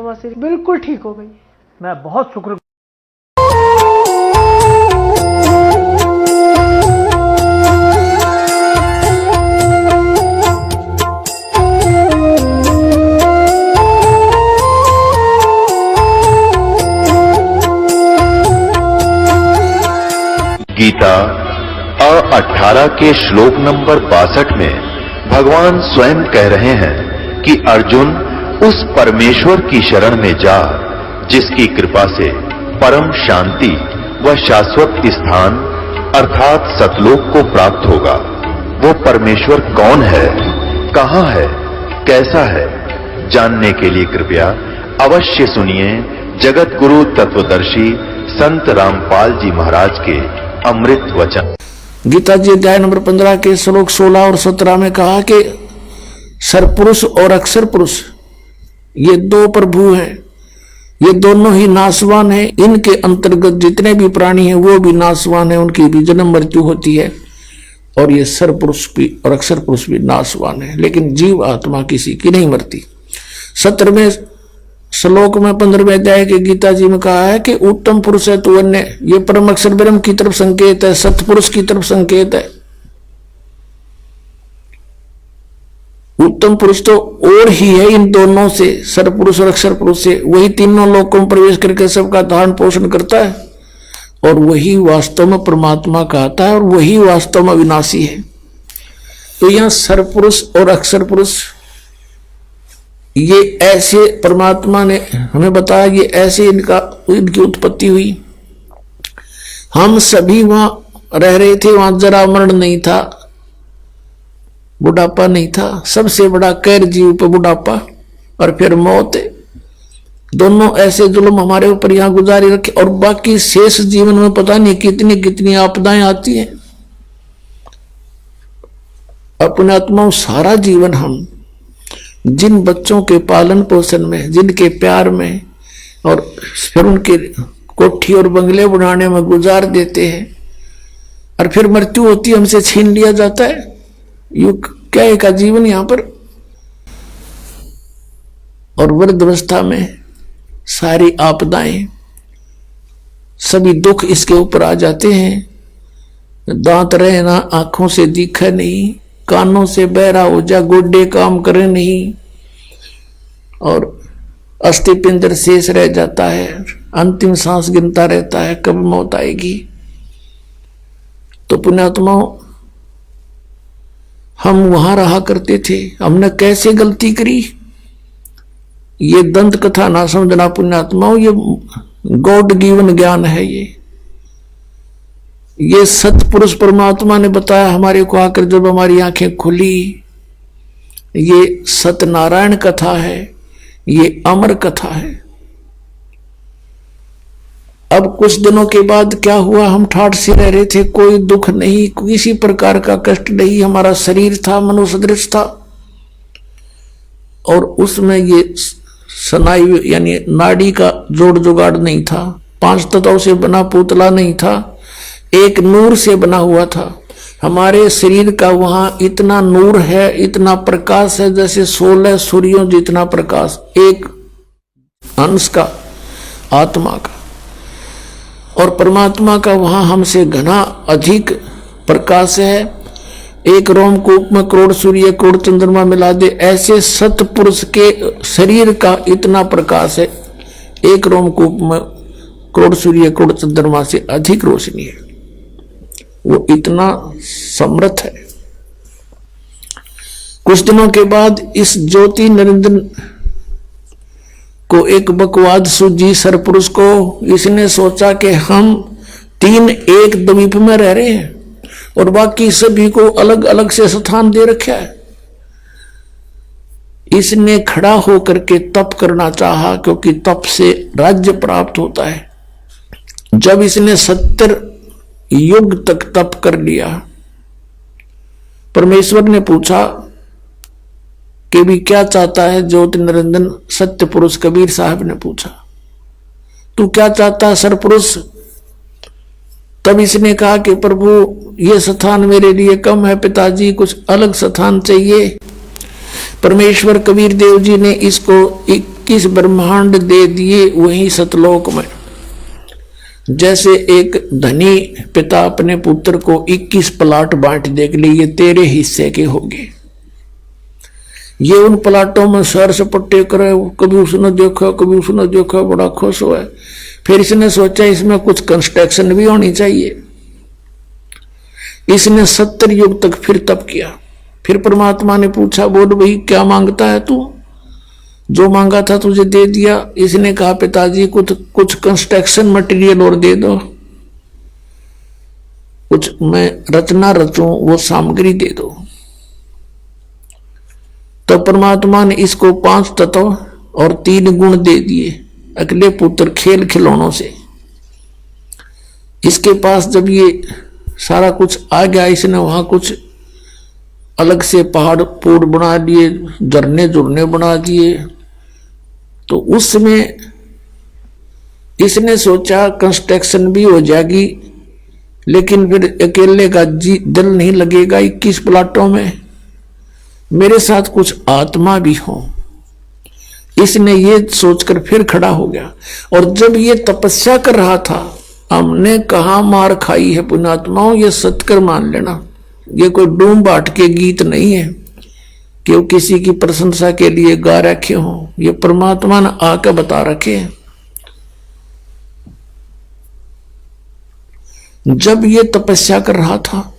बवासीर बिल्कुल ठीक हो गई। मैं बहुत शुक्र गीता 18 के श्लोक नंबर 62 में भगवान स्वयं कह रहे हैं कि अर्जुन उस परमेश्वर की शरण में जा जिसकी कृपा से परम शांति व शाश्वत स्थान अर्थात सतलोक को प्राप्त होगा। वो परमेश्वर कौन है, कहां है, कैसा है, जानने के लिए कृपया अवश्य सुनिए जगत गुरु तत्वदर्शी संत रामपाल जी महाराज के अमृत वचन। गीता जी अध्याय नंबर 15 के श्लोक 16 और 17 में कहा कि सरपुरुष और अक्षर पुरुष ये दो प्रभु हैं, ये दोनों ही नाशवान हैं। इनके अंतर्गत जितने भी प्राणी हैं वो भी नाशवान हैं, उनकी भी जन्म मृत्यु होती है। और ये सरपुरुष भी और अक्षर पुरुष भी नाशवान है, लेकिन जीव आत्मा किसी की नहीं मरती। 17वें श्लोक में 15वें अध्याय के गीता जी में कहा है कि उत्तम पुरुष है तो अन्य, ये परम अक्षर ब्रह्म की तरफ संकेत है, सतपुरुष की तरफ संकेत है। उत्तम पुरुष तो और ही है इन दोनों से, सरपुरुष और अक्षर पुरुष से। वही तीनों लोकों में प्रवेश करके सबका धारण पोषण करता है और वही वास्तव में परमात्मा कहता है और वही वास्तव में विनाशी है। तो यहां सरपुरुष और अक्षर पुरुष ये ऐसे परमात्मा ने हमें बताया, ये ऐसे इनकी उत्पत्ति हुई। हम सभी वहां रह रहे थे, वहां जरा मरण नहीं था, बुढ़ापा नहीं था। सबसे बड़ा कैर जीव पर बुढ़ापा और फिर मौत है। दोनों ऐसे जुल्म हमारे ऊपर यहां गुजारी रखे और बाकी शेष जीवन में पता नहीं कितनी कितनी आपदाएं आती हैं। अपने आत्माओं सारा जीवन हम जिन बच्चों के पालन पोषण में, जिनके प्यार में और फिर उनके कोठी और बंगले बनाने में गुजार देते हैं और फिर मृत्यु होती है, हमसे छीन लिया जाता है। युग क्या का जीवन यहां पर। और वृद्धावस्था में सारी आपदाएं, सभी दुख इसके ऊपर आ जाते हैं। दांत रहे ना, आंखों से दिखे नहीं, कानों से बहरा हो जा, गोड्डे काम करे नहीं और अस्थि पिंजर शेष रह जाता है। अंतिम सांस गिनता रहता है कब मौत आएगी। तो पुण्यात्माओं, हम वहां रहा करते थे, हमने कैसे गलती करी ये दंत कथा ना समझना पुण्यात्माओं। ये गॉड गिवन ज्ञान है। ये सतपुरुष परमात्मा ने बताया हमारे को आकर जब हमारी आंखें खुली। ये सत्यनारायण कथा है, ये अमर कथा है। अब कुछ दिनों के बाद क्या हुआ, हम ठाठ से रह रहे थे, कोई दुख नहीं, किसी प्रकार का कष्ट नहीं। हमारा शरीर था मनुष्य सदृश था और उसमें ये स्नायु यानी नाड़ी का जोड़ जुगाड़ नहीं था, 5 तत्वों से बना पुतला नहीं था, एक नूर से बना हुआ था। हमारे शरीर का वहां इतना नूर है, इतना प्रकाश है जैसे 16 सूर्यों जितना प्रकाश एक अंश का आत्मा का। और परमात्मा का वहां हमसे घना अधिक प्रकाश है। एक रोमकूप में करोड़ सूर्य करोड़ चंद्रमा मिला दे, ऐसे सतपुरुष के शरीर का इतना प्रकाश है। एक रोमकूप में करोड़ सूर्य करोड़ चंद्रमा से अधिक रोशनी है, वो इतना समर्थ है। कुछ दिनों के बाद इस ज्योति निरंजन को एक बकवाद सूझी सरपुरुष को। इसने सोचा कि हम 3 एक द्वीप में रह रहे हैं और बाकी सभी को अलग अलग से स्थान दे रखा है। इसने खड़ा होकर के तप करना चाहा, क्योंकि तप से राज्य प्राप्त होता है। जब इसने 70 युग तक तप कर लिया, परमेश्वर ने पूछा कि भी क्या चाहता है ज्योति निरंजन। सत्य पुरुष कबीर साहब ने पूछा, तू क्या चाहता है सरपुरुष। तब इसने कहा कि प्रभु ये स्थान मेरे लिए कम है पिताजी, कुछ अलग स्थान चाहिए। परमेश्वर कबीर देव जी ने इसको एक 21 ब्रह्मांड दे दिए वहीं सतलोक में। जैसे एक धनी पिता अपने पुत्र को 21 प्लाट बांट दे के लिए, ये तेरे हिस्से के होंगे। ये उन प्लाटों में सर सपट्टे करे, कभी उसने देखा कभी उसने देखा, बड़ा खुश हुआ। फिर इसने सोचा इसमें कुछ कंस्ट्रक्शन भी होनी चाहिए। इसने 70 युग तक फिर तप किया। फिर परमात्मा ने पूछा, बोल भाई क्या मांगता है तू? जो मांगा था तुझे दे दिया। इसने कहा, पिताजी कुछ कंस्ट्रक्शन मटेरियल और दे दो, कुछ मैं रचना रचूं वो सामग्री दे दो। तो परमात्मा ने इसको 5 तत्व और 3 गुण दे दिए अगले पुत्र खेल खिलौनों से। इसके पास जब ये सारा कुछ आ गया, इसने वहां कुछ अलग से पहाड़ पूड़ बना दिए, झरने झुरने बना दिए। तो उसमें इसने सोचा कंस्ट्रक्शन भी हो जाएगी, लेकिन फिर अकेले का दिल नहीं लगेगा 21 प्लाटों में, मेरे साथ कुछ आत्मा भी हो। इसने ये सोचकर फिर खड़ा हो गया। और जब ये तपस्या कर रहा था, हमने कहा मार खाई है पुण्यात्माओं, ये सत्कर मान लेना। ये कोई डूम बाट के गीत नहीं है कि वो किसी की प्रशंसा के लिए गा रखे हो, ये परमात्मा ने आकर बता रखे हैं। जब ये तपस्या कर रहा था,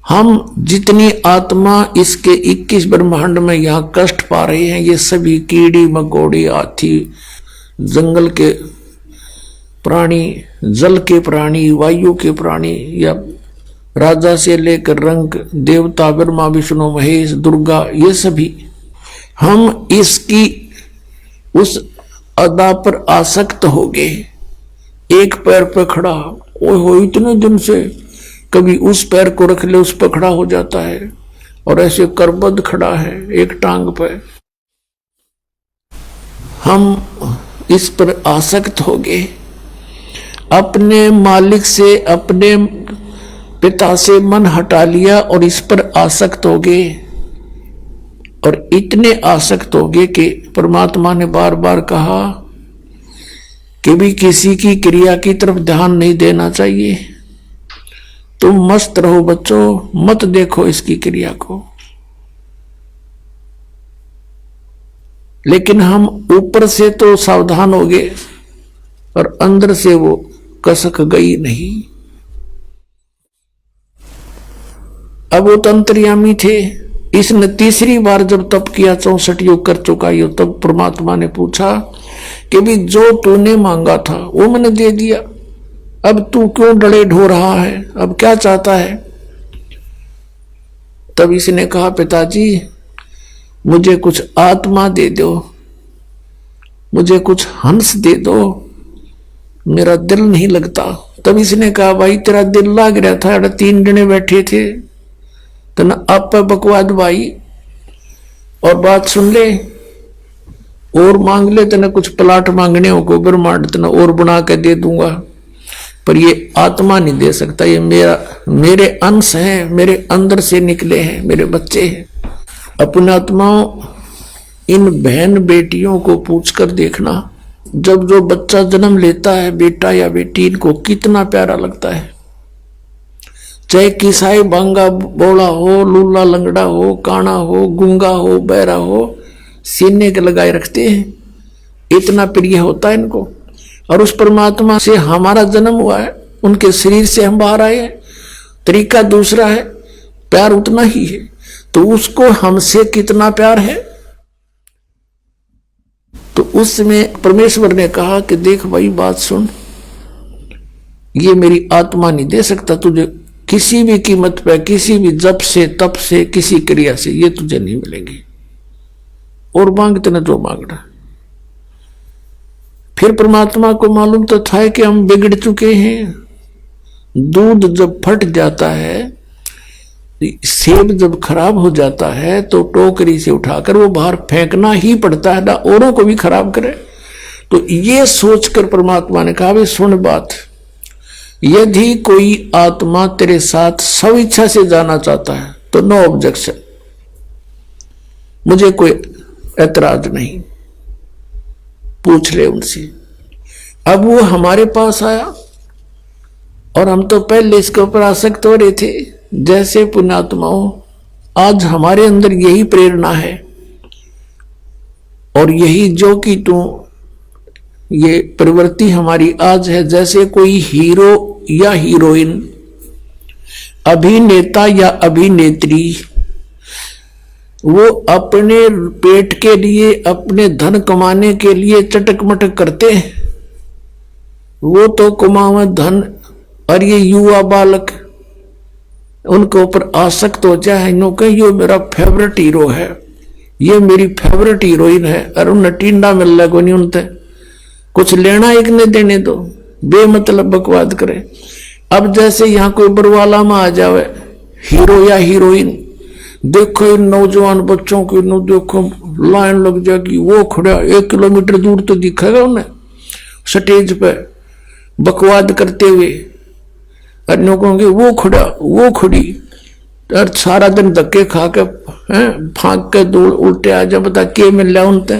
हम जितनी आत्मा इसके 21 ब्रह्मांड में यहां कष्ट पा रहे हैं, ये सभी कीड़ी मकोड़ी, हाथी, जंगल के प्राणी, जल के प्राणी, वायु के प्राणी, या राजा से लेकर रंग देवता, ब्रह्मा विष्णु महेश दुर्गा, ये सभी हम इसकी उस अदा पर आसक्त हो गए। एक पैर पर खड़ा, ओए हो इतने दिन से, कभी उस पैर को रख ले उस पर खड़ा हो जाता है, और ऐसे करबद्ध खड़ा है एक टांग पर। हम इस पर आसक्त हो गए, अपने मालिक से, अपने पिता से मन हटा लिया और इस पर आसक्त हो गए। और इतने आसक्त हो गए कि परमात्मा ने बार बार कहा कि भी किसी की क्रिया की तरफ ध्यान नहीं देना चाहिए, तुम मस्त रहो बच्चों, मत देखो इसकी क्रिया को। लेकिन हम ऊपर से तो सावधान हो गए और अंदर से वो कसक गई नहीं। अब वो तो अंतर्यामी थे। इसने तीसरी बार जब तप किया, 64 युग कर चुका ये, तब परमात्मा ने पूछा कि भी जो तूने मांगा था वो मैंने दे दिया, अब तू क्यों डरे ढो रहा है, अब क्या चाहता है? तब इसने कहा, पिताजी मुझे कुछ आत्मा दे दो, मुझे कुछ हंस दे दो, मेरा दिल नहीं लगता। तब इसने कहा, भाई तेरा दिल लग रहा था, 3 जने बैठे थे, तो ना आप बकवाद भाई, और बात सुन ले और मांग ले, तेने कुछ प्लाट मांगने हो को ब्रह्मांड तना और बना के दे दूंगा, पर ये आत्मा नहीं दे सकता, ये मेरे अंश हैं, मेरे अंदर से निकले हैं, मेरे बच्चे हैं। अपने आत्माओं, इन बहन बेटियों को पूछकर देखना, जब जो बच्चा जन्म लेता है, बेटा या बेटी, इनको कितना प्यारा लगता है। चाहे किसाई बांगा बोला हो, लूला लंगड़ा हो, काना हो, गूंगा हो, बहरा हो, सीने के लगाए रखते हैं, इतना प्रिय होता है इनको। और उस परमात्मा से हमारा जन्म हुआ है, उनके शरीर से हम बाहर आए हैं, तरीका दूसरा है, प्यार उतना ही है। तो उसको हमसे कितना प्यार है। तो उसमें परमेश्वर ने कहा कि देख भाई बात सुन, ये मेरी आत्मा नहीं दे सकता तुझे किसी भी कीमत पे, किसी भी जप से, तप से, किसी क्रिया से, ये तुझे नहीं मिलेंगी, और मांगते ना जो मांगना। फिर परमात्मा को मालूम तो था कि हम बिगड़ चुके हैं। दूध जब फट जाता है, सेब जब खराब हो जाता है, तो टोकरी से उठाकर वो बाहर फेंकना ही पड़ता है, ना औरों को भी खराब करे। तो ये सोचकर परमात्मा ने कहा, भाई सुन बात, यदि कोई आत्मा तेरे साथ स्वेच्छा से जाना चाहता है तो नो ऑब्जेक्शन, मुझे कोई ऐतराज नहीं, पूछ ले उनसे। अब वो हमारे पास आया और हम तो पहले इसके ऊपर आसक्त हो रहे थे। जैसे पुण्यात्माओं, आज हमारे अंदर यही प्रेरणा है और यही जो कि तू ये प्रवृत्ति हमारी आज है। जैसे कोई हीरो या हीरोइन, अभिनेता या अभिनेत्री, वो अपने पेट के लिए, अपने धन कमाने के लिए चटक मटक करते हैं। वो तो कमावे धन, और ये युवा बालक उनके ऊपर आसक्त हो जाए। नो कहीं ये मेरा फेवरेट हीरो है, ये मेरी फेवरेट हीरोइन है, और उन्हें टींडा मिल रहा को नहीं, उनसे कुछ लेना एक ने देने दो, बेमतलब बकवाद करे। अब जैसे यहाँ कोई बरवाला में आ जावे हीरो या हीरोइन, देखो इन नौजवान बच्चों की, नो देखो लाइन लग जाएगी। वो खड़ा 1 किलोमीटर दूर तो दिखेगा उन्हें स्टेज पे बकवाद करते हुए, और नो कहोगे वो खड़ा वो खड़ी, और सारा दिन धक्के खा के फांक के दौड़ उल्टे आ जा, बता के मिल रहा उनसे।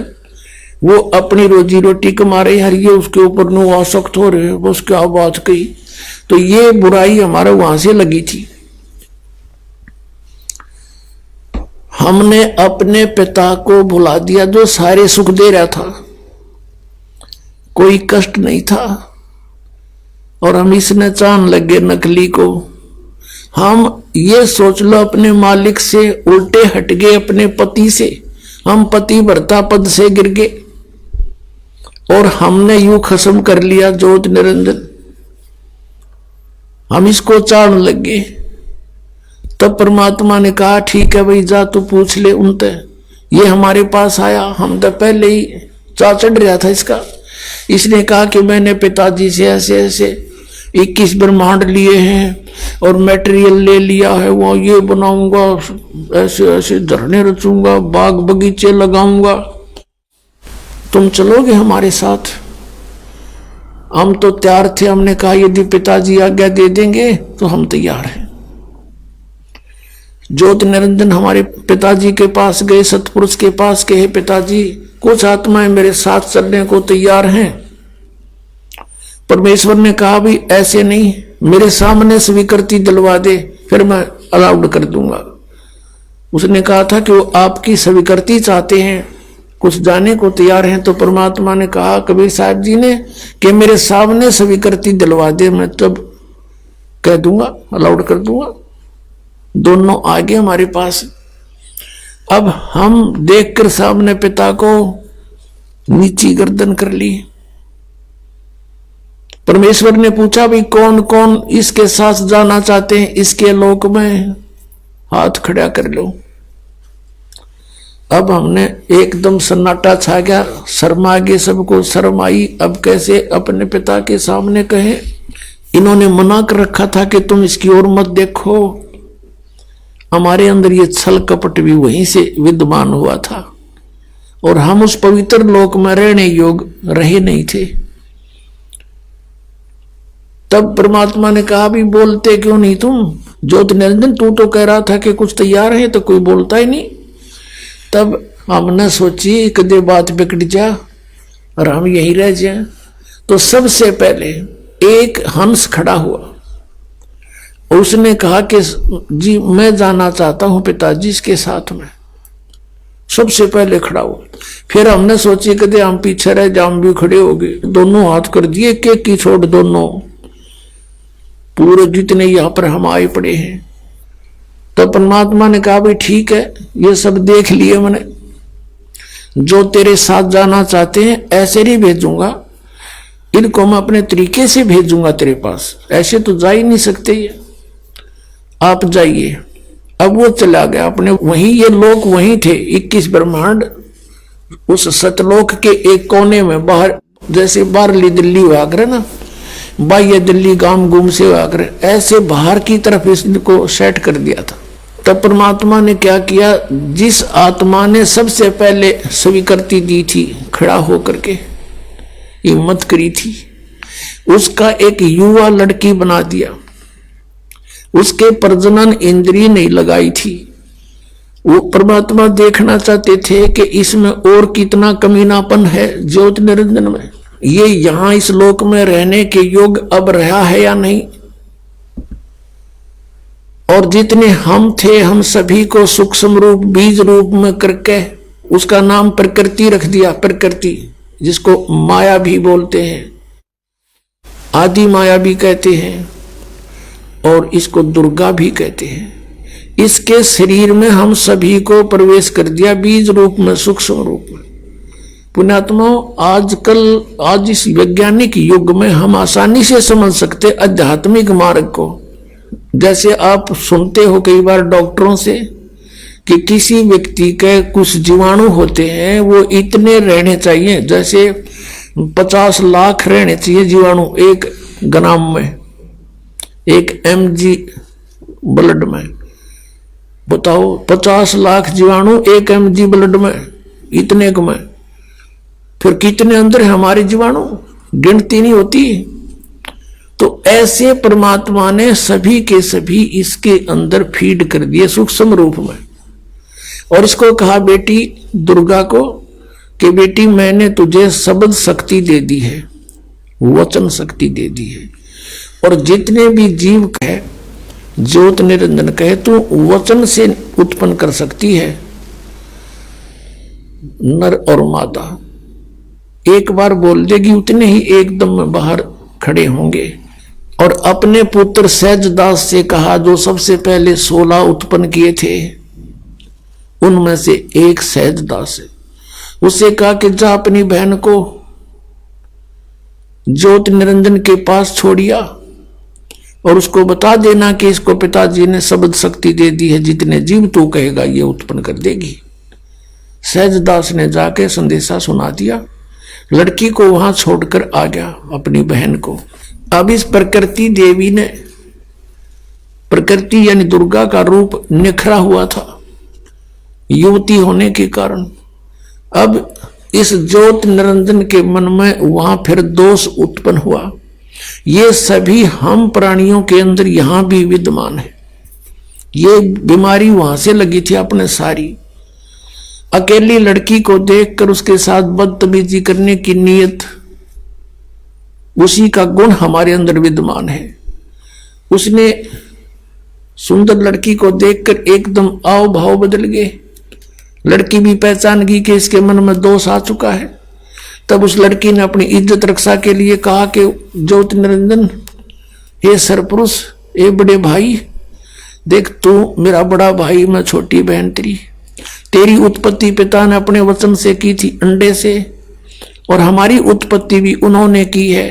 वो अपनी रोजी रोटी कमा रहे, हर ये उसके ऊपर नो आसक्त हो रहे, बस क्या बात कही। तो ये बुराई हमारे वहां से लगी थी। हमने अपने पिता को भुला दिया जो सारे सुख दे रहा था, कोई कष्ट नहीं था, और हम इसने चाहने लगे नकली को। हम ये सोच लो अपने मालिक से उल्टे हट गए, अपने पति से। हम पति भर्ता पद से गिर गए और हमने यूं खत्म कर लिया ज्योत निरंजन। हम इसको चाहने लगे। तब परमात्मा ने कहा ठीक है भाई, जा तू पूछ ले उनसे। ये हमारे पास आया, हम तो पहले ही चा चढ़ रहा था इसका। इसने कहा कि मैंने पिताजी से ऐसे ऐसे 21 ब्रह्मांड लिए हैं और मटेरियल ले लिया है, वो ये बनाऊंगा, ऐसे ऐसे झरने रचूंगा, बाग बगीचे लगाऊंगा, तुम चलोगे हमारे साथ? हम तो तैयार थे। हमने कहा यदि पिताजी आज्ञा दे देंगे तो हम तैयार हैं। ज्योत निरंजन हमारे पिताजी के पास गए, सतपुरुष के पास कहे पिताजी कुछ आत्माएं मेरे साथ चलने को तैयार हैं। परमेश्वर ने कहा भी ऐसे नहीं, मेरे सामने स्वीकृति दिलवा दे, फिर मैं अलाउड कर दूंगा। उसने कहा था कि वो आपकी स्वीकृति चाहते हैं, कुछ जाने को तैयार हैं। तो परमात्मा ने कहा कबीर साहब जी ने कि मेरे सामने स्वीकृति दिलवा दे, मैं तब कह दूंगा, अलाउड कर दूंगा। दोनों आगे हमारे पास। अब हम देखकर सामने पिता को नीची गर्दन कर ली। परमेश्वर ने पूछा भी कौन कौन इसके साथ जाना चाहते हैं इसके लोक में, हाथ खड़ा कर लो। अब हमने एकदम सन्नाटा छा गया, शर्मा गए, सबको शर्म आई। अब कैसे अपने पिता के सामने कहे? इन्होंने मना कर रखा था कि तुम इसकी ओर मत देखो। हमारे अंदर ये छल कपट भी वहीं से विद्यमान हुआ था और हम उस पवित्र लोक में रहने योग्य रहे नहीं थे। तब परमात्मा ने कहा भी बोलते क्यों नहीं तुम? ज्योत निरंजन तू तो कह रहा था कि कुछ तैयार है, तो कोई बोलता ही नहीं। तब हमने सोची कदे बात बिगड़ जा और हम यहीं रह जाए। तो सबसे पहले एक हंस खड़ा हुआ, उसने कहा कि जी मैं जाना चाहता हूं पिताजी के साथ में। सबसे पहले खड़ा हुआ। फिर हमने सोची कदे हम पीछे रह जाए, हम भी खड़े हो गए, दोनों हाथ कर दिए, केक की छोड़ दोनों, पूरे जितने यहां पर हम आए पड़े हैं। तो परमात्मा ने कहा भाई ठीक है, ये सब देख लिए मैंने, जो तेरे साथ जाना चाहते हैं ऐसे नहीं भेजूंगा, इनको मैं अपने तरीके से भेजूंगा तेरे पास, ऐसे तो जा ही नहीं सकते ये, आप जाइए। अब वो चला गया अपने, वहीं ये लोग वहीं थे 21 ब्रह्मांड, उस सतलोक के एक कोने में, बाहर जैसे बाहरली दिल्ली हुआ करे ना, बाह्य दिल्ली गांव गुम से हुआ करे, ऐसे बाहर की तरफ इसको सेट कर दिया था। तब परमात्मा ने क्या किया, जिस आत्मा ने सबसे पहले स्वीकृति दी थी, खड़ा होकर के हिम्मत करी थी, उसका एक युवा लड़की बना दिया। उसके प्रजनन इंद्रिय नहीं लगाई थी, वो परमात्मा देखना चाहते थे कि इसमें और कितना कमीनापन है ज्योति निरंजन में, ये यहां इस लोक में रहने के योग अब रहा है या नहीं। और जितने हम थे हम सभी को सूक्ष्म रूप बीज रूप में करके उसका नाम प्रकृति रख दिया। प्रकृति जिसको माया भी बोलते हैं, आदि माया भी कहते हैं और इसको दुर्गा भी कहते हैं। इसके शरीर में हम सभी को प्रवेश कर दिया बीज रूप में, सूक्ष्म रूप में। पुण्यात्मा, आज इस वैज्ञानिक युग में हम आसानी से समझ सकते आध्यात्मिक मार्ग को। जैसे आप सुनते हो कई बार डॉक्टरों से कि किसी व्यक्ति के कुछ जीवाणु होते हैं, वो इतने रहने चाहिए, जैसे 50 लाख रहने चाहिए जीवाणु एक ग्राम में, 1 mg ब्लड में। बताओ 50 लाख जीवाणु 1 mg ब्लड में, इतने में फिर कितने अंदर है हमारे जीवाणु, गिनती नहीं होती। तो ऐसे परमात्मा ने सभी के सभी इसके अंदर फीड कर दिए सूक्ष्म रूप में। और इसको कहा बेटी दुर्गा को कि बेटी मैंने तुझे शब्द शक्ति दे दी है, वचन शक्ति दे दी है, और जितने भी जीव कहे ज्योत निरंजन कहे तू वचन से उत्पन्न कर सकती है। नर और मादा एक बार बोल देगी, उतने ही एकदम में बाहर खड़े होंगे। और अपने पुत्र सहजदास से कहा, जो सबसे पहले 16 उत्पन्न किए थे उनमें से एक सहजदास है, उससे कहा कि जा अपनी बहन को ज्योत निरंजन के पास छोड़िया और उसको बता देना कि इसको पिताजी ने शब्द शक्ति दे दी है, जितने जीव तू कहेगा ये उत्पन्न कर देगी। सहजदास ने जाके संदेशा सुना दिया, लड़की को वहां छोड़कर आ गया अपनी बहन को। अब इस प्रकृति देवी ने, प्रकृति यानी दुर्गा का रूप निखरा हुआ था युवती होने के कारण। अब इस ज्योत निरंजन के मन में वहां फिर दोष उत्पन्न हुआ। ये सभी हम प्राणियों के अंदर यहां भी विद्यमान है। ये बीमारी वहां से लगी थी अपने सारी। अकेली लड़की को देखकर उसके साथ बदतमीजी करने की नीयत, उसी का गुण हमारे अंदर विद्यमान है। उसने सुंदर लड़की को देखकर एकदम आव भाव बदल गए। लड़की भी पहचान गई कि इसके मन में दोष आ चुका है। तब उस लड़की ने अपनी इज्जत रक्षा के लिए कहा कि ज्योति निरंजन, हे सरपुरुष, हे बड़े भाई, देख तू मेरा बड़ा भाई, मैं छोटी बहन तेरी उत्पत्ति पिता ने अपने वचन से की थी, अंडे से, और हमारी उत्पत्ति भी उन्होंने की है।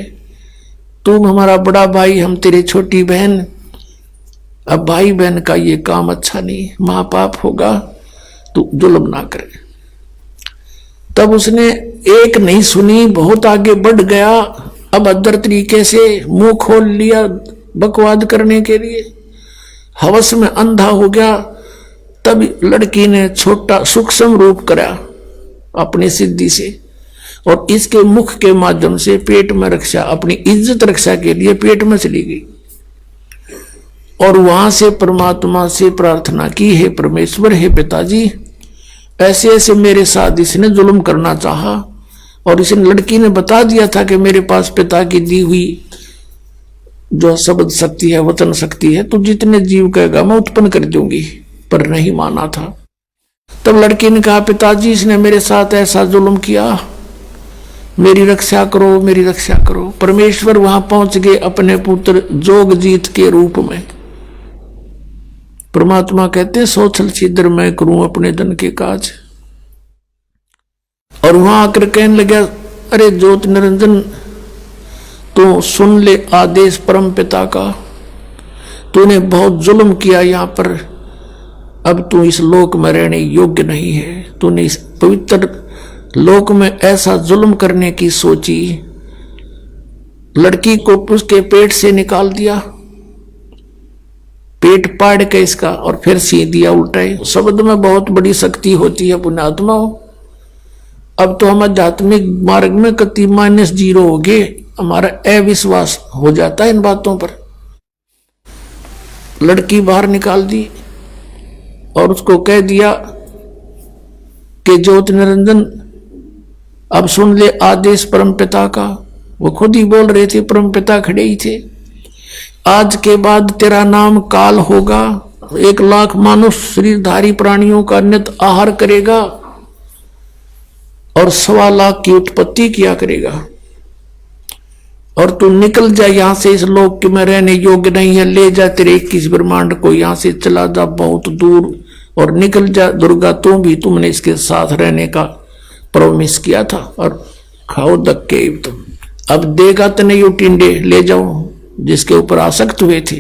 तू हमारा बड़ा भाई, हम तेरी छोटी बहन। अब भाई बहन का ये काम अच्छा नहीं, महापाप होगा, तू जुल्म ना करे। तब उसने एक नहीं सुनी, बहुत आगे बढ़ गया। अब अदर तरीके से मुंह खोल लिया बकवाद करने के लिए, हवस में अंधा हो गया। तब लड़की ने छोटा सूक्ष्म रूप करा अपनी सिद्धि से, और इसके मुख के माध्यम से पेट में रक्षा, अपनी इज्जत रक्षा के लिए पेट में चली गई। और वहां से परमात्मा से प्रार्थना की, हे परमेश्वर, हे पिताजी, ऐसे ऐसे मेरे साथ इसने जुल्म करना चाहा, और इस लड़की ने बता दिया था कि मेरे पास पिता की दी हुई जो शब्द शक्ति है, वचन शक्ति है, तो जितने जीव कहेगा मैं उत्पन्न कर दूंगी, पर नहीं माना था। तब लड़की ने कहा, पिताजी इसने मेरे साथ ऐसा जुल्म किया, मेरी रक्षा करो, मेरी रक्षा करो। परमेश्वर वहां पहुंच गए अपने पुत्र जोगजीत के रूप में। परमात्मा कहते, सोचल छिद्र मैं करूं अपने धन के काज। और वहां आकर कहने लगा, अरे ज्योत निरंजन, तू सुन ले आदेश परम पिता का, तूने बहुत जुल्म किया यहाँ पर, अब तू इस लोक में रहने योग्य नहीं है। तूने इस पवित्र लोक में ऐसा जुल्म करने की सोची, लड़की को उसके पेट से निकाल दिया, पेट पाड़ के इसका, और फिर सी दिया उल्टाए। शब्द में बहुत बड़ी शक्ति होती है पुण्यात्माओं। अब तो हम आध्यात्मिक मार्ग में कति -0 हो गए, हमारा अविश्वास हो जाता है इन बातों पर। लड़की बाहर निकाल दी और उसको कह दिया कि ज्योति निरंजन अब सुन ले आदेश परमपिता का। वो खुद ही बोल रहे थे, परमपिता खड़े ही थे। आज के बाद तेरा नाम काल होगा, 1 लाख मानुष शरीरधारी प्राणियों का नित आहार करेगा और 1.25 लाख की उत्पत्ति किया करेगा। और तू निकल जा यहां से, इस लोक में रहने योग्य नहीं है, ले जा तेरे 21 ब्रह्मांड को, यहां से चला जा बहुत दूर और निकल जा। दुर्गा तू भी, तुमने इसके साथ रहने का प्रॉमिस किया था और खाओ धक्के तुम। अब देगा तो नहीं, टिंडे ले जाओ जिसके ऊपर आसक्त हुए थे।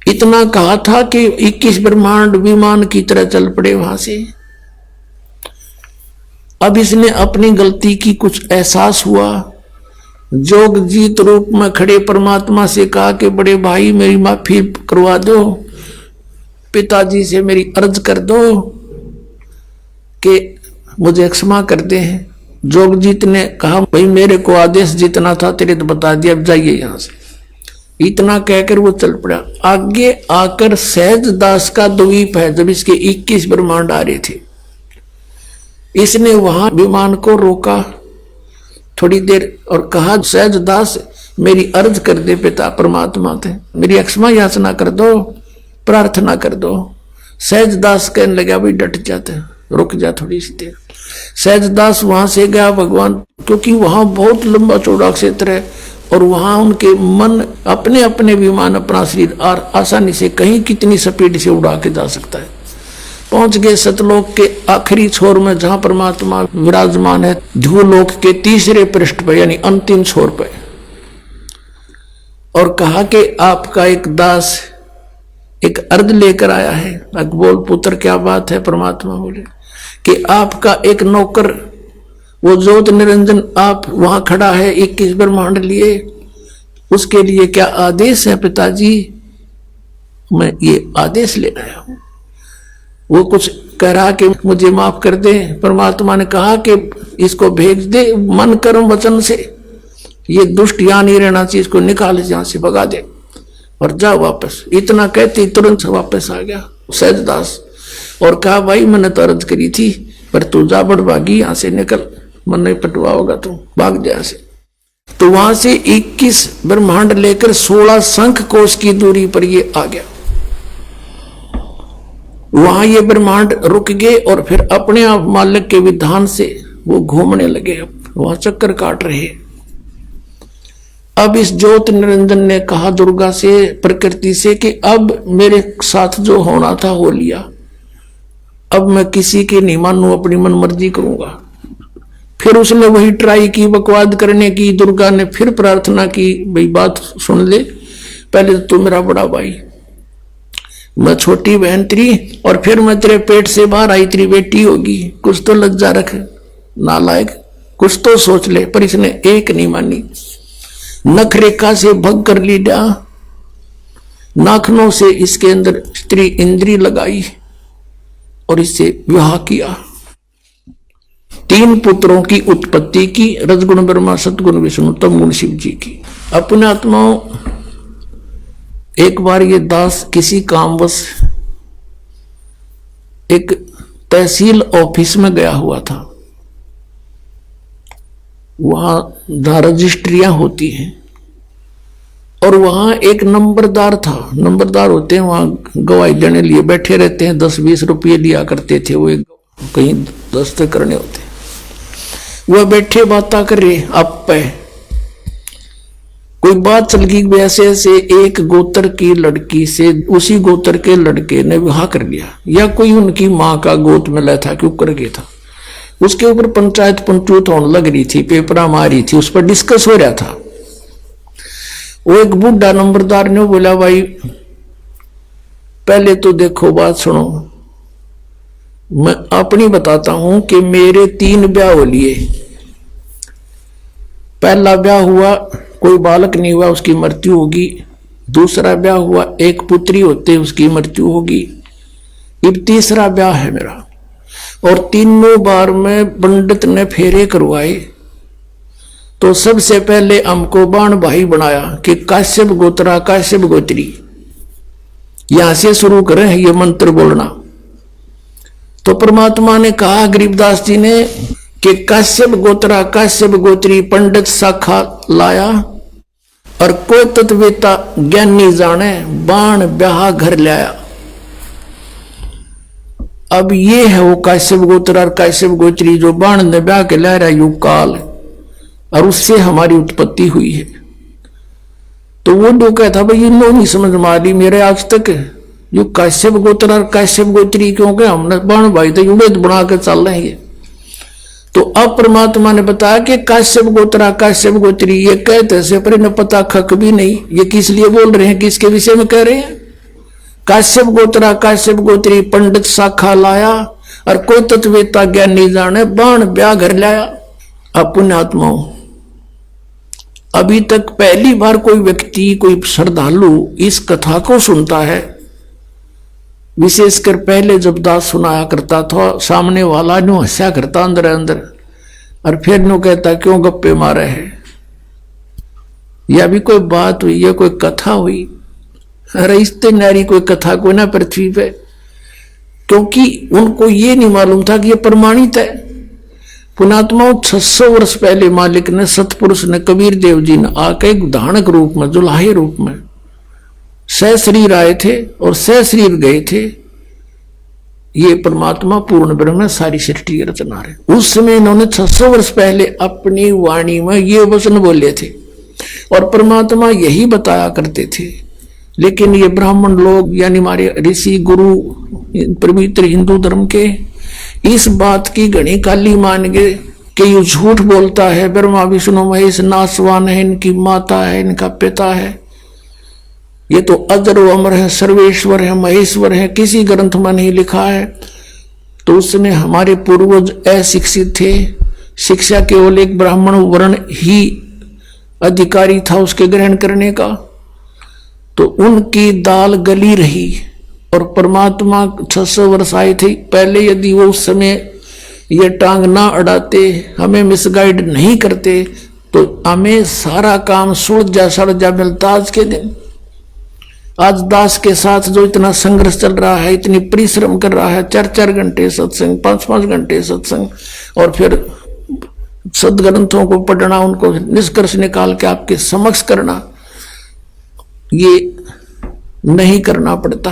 इतना कहा था कि 21 ब्रह्मांड विमान की तरह चल पड़े वहां से। अब इसने अपनी गलती की कुछ एहसास हुआ। जोग जीत रूप में खड़े परमात्मा से कहा कि बड़े भाई मेरी माफी करवा दो, पिताजी से मेरी अर्ज कर दो कि मुझे क्षमा कर दे। जोगजीत ने कहा भाई मेरे को आदेश जितना था तेरे तो बता दिया, अब जाइए यहां से। इतना कहकर वो चल पड़ा। आगे आकर सहज दास का द्वीप है, जब इसके 21 ब्रह्मांड आ रहे थे, इसने वहां विमान को रोका थोड़ी देर और कहा सहज दास मेरी अर्ज कर दे पिता परमात्मा थे, मेरी क्षमा याचना कर दो, प्रार्थना कर दो। सहज दास कहने लगा भाई डट जाते, रुक जा थोड़ी सी देर। सहज दास वहां से गया भगवान, क्योंकि वहां बहुत लंबा चौड़ा क्षेत्र है और वहां उनके मन अपने अपने विमान अपना शरीर आसानी से कहीं कितनी स्पीड से उड़ा के जा सकता है। पहुंच गए सतलोक के आखिरी छोर में, जहां परमात्मा विराजमान है, ध्रुवलोक के 3रे पृष्ठ पर यानी अंतिम छोर पर। और कहा कि आपका एक दास एक अर्ज लेकर आया है। बोल पुत्र क्या बात है? परमात्मा बोले कि आपका एक नौकर वो ज्योति निरंजन आप वहां खड़ा है 21 ब्रह्मांड लिए, उसके लिए क्या आदेश है पिताजी? मैं ये आदेश ले आया हूं। वो कुछ कह रहा कि मुझे माफ कर दे। परमात्मा ने कहा कि इसको भेज दे मन कर्म वचन से, ये दुष्ट यहां नहीं रहना चाहिए, इसको निकाल यहां से भगा दे और जा वापस। इतना कहते तुरंत वापस आ गया सहजदास और कहा भाई मैंने तो अर्ज करी थी पर तू जा बड़भागी, यहां से निकल, मन नहीं पटवा होगा तू, भाग जा से। तो वहां से 21 ब्रह्मांड लेकर 16 शंख कोश की दूरी पर ये आ गया। वहां ये ब्रह्मांड रुक गए और फिर अपने आप मालिक के विधान से वो घूमने लगे, वहां चक्कर काट रहे। अब इस ज्योति निरंजन ने कहा दुर्गा से, प्रकृति से कि अब मेरे साथ जो होना था हो लिया, अब मैं किसी के नहीं मानू, अपनी मन मर्जी करूंगा। फिर उसने वही ट्राई की बकवाद करने की। दुर्गा ने फिर प्रार्थना की भाई बात सुन ले, पहले तो तू मेरा बड़ा भाई, मैं छोटी बहन तेरी, और फिर मैं तेरे पेट से बाहर आई तेरी बेटी होगी, कुछ तो लज्जा रख नालायक, कुछ तो सोच ले। पर इसने एक नहीं मानी, नख रेखा से भग कर लिया, नाखनों से इसके अंदर स्त्री इंद्री लगाई और इससे विवाह किया। 3 पुत्रों की उत्पत्ति की, रजगुण ब्रह्मा, सतगुण विष्णु, तमगुण शिव जी की। अपने आत्माओं, एक बार ये दास किसी कामवश एक तहसील ऑफिस में गया हुआ था। वहां रजिस्ट्रियां होती हैं और वहां एक नंबरदार था। नंबरदार होते हैं वहां गवाही देने लिए बैठे रहते हैं, 10-20 रुपये लिया करते थे वो, कहीं दस्तखत करने होते। वह बैठे बातें कर रहे, आप पे कोई बात चल गई, वैसे से एक गोत्र की लड़की से उसी गोत्र के लड़के ने विवाह कर लिया, या कोई उनकी माँ का गोत मिला था क्यों कर गया था। उसके ऊपर पंचायत पंचूत होने लग रही थी, पेपरा मारी थी, उस पर डिस्कस हो रहा था। वो एक बूढ़ा नंबरदार ने बोला भाई पहले तो देखो बात सुनो, मैं अपनी बताता हूं कि मेरे 3 ब्याह हो लिए। पहला ब्याह हुआ, कोई बालक नहीं हुआ, उसकी मृत्यु होगी। दूसरा ब्याह हुआ, एक पुत्री होते उसकी मृत्यु होगी। अब तीसरा ब्याह है मेरा, और 3 बार में पंडित ने फेरे करवाए। तो सबसे पहले हमको बाण भाई बनाया कि काश्यप गोत्रा काश्यप गोत्री, यहां से शुरू करें ये मंत्र बोलना। तो परमात्मा ने कहा गरीबदास जी ने कि काश्यप गोत्रा काश्यप गोत्री पंडित शाखा लाया और कोई तत्वेता ज्ञानी जाने बाण ब्याह घर लाया। अब ये है वो काश्यप गोत्र और काश्यप गोत्री जो बाण ने ब्याह के ला रहा युग काल, और उससे हमारी उत्पत्ति हुई है। तो वो जो कहता भाई इन लोग नहीं समझ में आ रही मेरे आज तक जो काश्यप गोत्र और काश्यप गोत्री, क्योंकि हमने बाण भाई तो युग बना के चल रहे हैं। तो अब परमात्मा ने बताया कि काश्यप गोत्रा काश्यप गोत्री ये कहते से पर इन्हें पता खक भी नहीं ये किस लिए बोल रहे हैं, किसके विषय में कह रहे हैं। काश्यप गोत्रा काश्यप गोत्री पंडित शाखा लाया और कोई तत्वेता ज्ञानी जाने बाण ब्याह घर लाया। अब पुण्यात्माओं, अभी तक पहली बार कोई व्यक्ति कोई श्रद्धालु इस कथा को सुनता है। विशेषकर पहले जब दास सुनाया करता था सामने वाला न्यू हंसा करता अंदर अंदर और फिर न्यू कहता क्यों गप्पे मारे है, या भी कोई बात हुई या कोई कथा हुई। अरे इतने नारी कोई कथा को ना पृथ्वी पे, क्योंकि उनको ये नहीं मालूम था कि ये प्रमाणित है। पुणात्माओं 600 वर्ष पहले मालिक ने सतपुरुष ने कबीर देव जी ने आके एक धानक रूप में जुलाहे रूप में सहशरीर आए थे और सहशरीर गए थे। ये परमात्मा पूर्ण ब्रह्म है, सारी सृष्टि की रचना है। उस समय इन्होंने 600 वर्ष पहले अपनी वाणी में ये वचन बोले थे और परमात्मा यही बताया करते थे। लेकिन ये ब्राह्मण लोग यानी हमारे ऋषि गुरु पवित्र हिंदू धर्म के इस बात की घनी काली मान गए कि ये झूठ बोलता है, ब्रह्मा विष्णु महेश नासवान है, इनकी माता है, इनका पिता है, ये तो अजर व अमर है, सर्वेश्वर है, महेश्वर है, किसी ग्रंथ में नहीं लिखा है। तो उसने हमारे पूर्वज अशिक्षित थे, शिक्षा केवल एक ब्राह्मण वर्ण ही अधिकारी था उसके ग्रहण करने का, तो उनकी दाल गली रही और परमात्मा 600 वर्ष आए थे पहले। यदि वो उस समय ये टांग ना अड़ाते, हमें मिसगाइड नहीं करते, तो हमें सारा काम सुलझा सड़जा मिलता आज के दिन। आज दास के साथ जो इतना संघर्ष चल रहा है, इतनी परिश्रम कर रहा है, 4-4 घंटे सत्संग, 5-5 घंटे सत्संग, और फिर सदग्रंथों को पढ़ना, उनको निष्कर्ष निकाल के आपके समक्ष करना, ये नहीं करना पड़ता।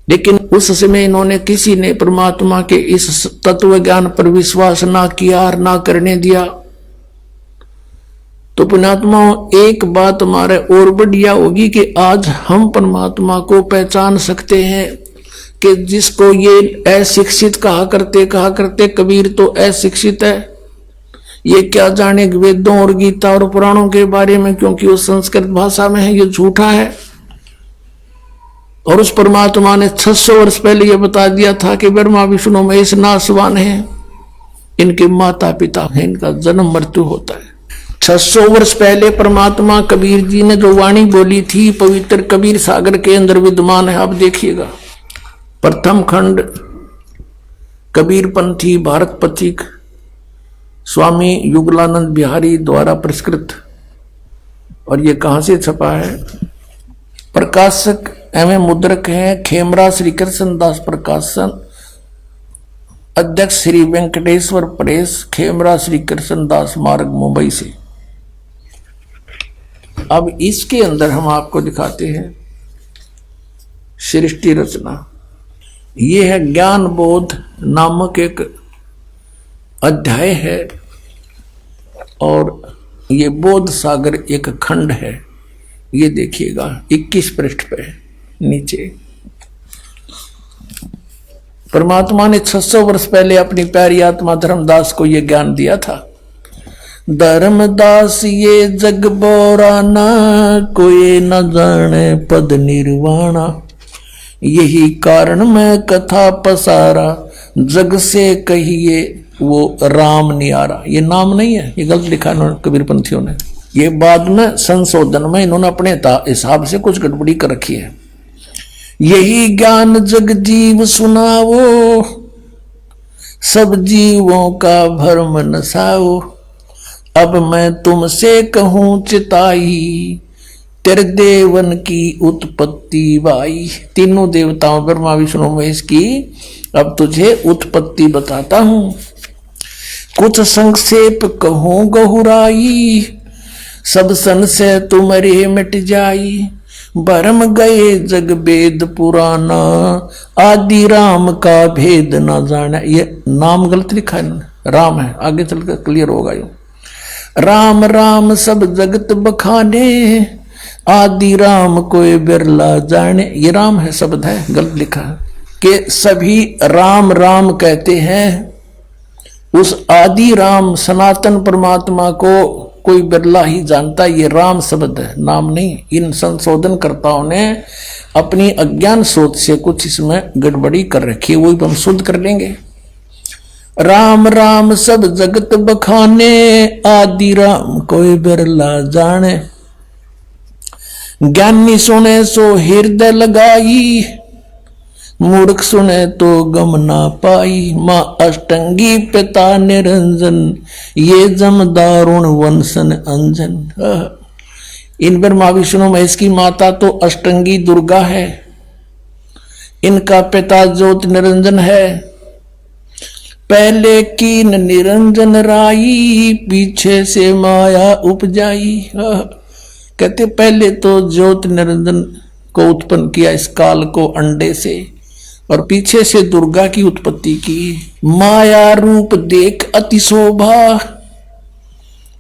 लेकिन उस समय इन्होंने किसी ने परमात्मा के इस तत्व ज्ञान पर विश्वास ना किया और ना करने दिया। तो पुण्यात्मा एक बात हमारे और बढ़िया होगी कि आज हम परमात्मा को पहचान सकते हैं कि जिसको ये अशिक्षित कहा करते कबीर तो अशिक्षित है, ये क्या जाने वेदों और गीता और पुराणों के बारे में, क्योंकि वो संस्कृत भाषा में है, ये झूठा है। और उस परमात्मा ने 600 वर्ष पहले ये बता दिया था कि ब्रह्मा विष्णु महेश नासवान है, इनके माता पिता हैं, इनका जन्म मृत्यु होता है। 600 वर्ष पहले परमात्मा कबीर जी ने जो वाणी बोली थी पवित्र कबीर सागर के अंदर विद्यमान है। आप देखिएगा, प्रथम खंड कबीर पंथी भारत पथिक स्वामी युगलानंद बिहारी द्वारा पुरस्कृत, और ये कहां से छपा है? प्रकाशक एवं मुद्रक हैं खेमरा श्री कृष्ण दास प्रकाशन, अध्यक्ष श्री वेंकटेश्वर प्रेस, खेमरा श्री कृष्ण दास मार्ग, मुंबई से। अब इसके अंदर हम आपको दिखाते हैं सृष्टि रचना। ये है ज्ञान बोध नामक एक अध्याय है और ये बोध सागर एक खंड है। ये देखिएगा 21 पृष्ठ पे नीचे परमात्मा ने 600 वर्ष पहले अपनी प्यारी आत्मा धर्मदास को यह ज्ञान दिया था। धर्मदास ये जग बोराना, कोई न जाने पद निर्वाणा, यही कारण मैं कथा पसारा, जग से कहिए वो राम नियारा। ये नाम नहीं है, ये गलत लिखा इन्होंने कबीरपंथियों ने। ये बाद में संशोधन में इन्होंने अपने हिसाब से कुछ गड़बड़ी कर रखी है। यही ज्ञान जग जीव सुनावो, सब जीवों का भरम नसाओ, अब मैं तुमसे कहूं चिताई, तेरे देवन की उत्पत्ति बाई। तीनों देवताओं ब्रह्मा विष्णु महेश की अब तुझे उत्पत्ति बताता हूं। कुछ संक्षेप कहूं गहुराई, सब संशय तुम्हारे मिट जाई। भरम गए जग वेद पुराना, आदि राम का भेद न जाना। ये नाम गलत लिखा है, राम है, आगे चलकर क्लियर होगा। यो राम राम सब जगत बखाने, आदि राम कोई बिरला जाने। ये राम है शब्द है, गलत लिखा है कि सभी राम राम कहते हैं। उस आदि राम सनातन परमात्मा को कोई बिरला ही जानता। ये राम शब्द है, नाम नहीं। इन संशोधनकर्ताओं ने अपनी अज्ञान सोच से कुछ इसमें गड़बड़ी कर रखी है, वही हम शुद्ध कर लेंगे। राम राम सब जगत बखाने, आदि राम कोई बिरला जाने। ज्ञानी सुने सो हृदय लगाई, मूर्ख सुने तो गम ना पाई। माँ अष्टंगी पिता निरंजन, ये जमदारुण वंशन अंजन। इन ब्रह्मा विष्णु महेश की माता तो अष्टंगी दुर्गा है, इनका पिता ज्योति निरंजन है। पहले कीन निरंजन राई, पीछे से माया उपजाई। कहते पहले तो ज्योति निरंजन को उत्पन्न किया इस काल को अंडे से, और पीछे से दुर्गा की उत्पत्ति की। माया रूप देख अति शोभा,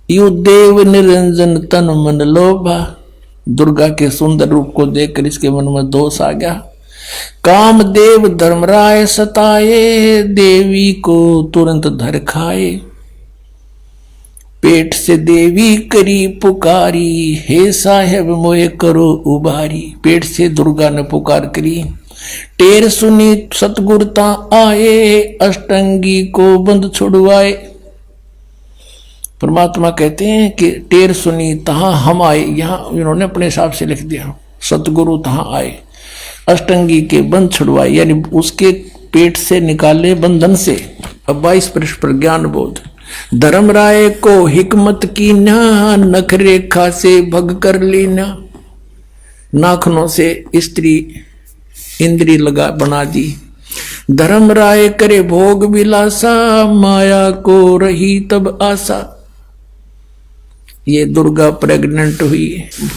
यु देव निरंजन तन मन लोभा। दुर्गा के सुंदर रूप को देखकर इसके मन में दोष आ गया। काम देव धर्मराय सताए, देवी को तुरंत धर खाए। पेट से देवी करी पुकारी, हे साहेब मोहे करो उबारी। पेट से दुर्गा ने पुकार करी। टेर सुनी सतगुरता आए, अष्टंगी को बंद छुड़वाए। परमात्मा कहते हैं कि टेर सुनी तहां हम आए, यहां इन्होंने अपने हिसाब से लिख दिया। सतगुरु तहां आए, अष्टंगी के बंध छुड़वाए, यानी उसके पेट से निकाले बंधन से। अब 22 पृष्ठ पर ज्ञान बोध। धर्म राय को हिकमत की ना, नख रेखा से भग कर लेना। नाखनों से स्त्री इंद्री लगा बना दी। धर्म राय करे भोग विलासा, माया को रही तब आशा। ये दुर्गा प्रेग्नेंट हुई।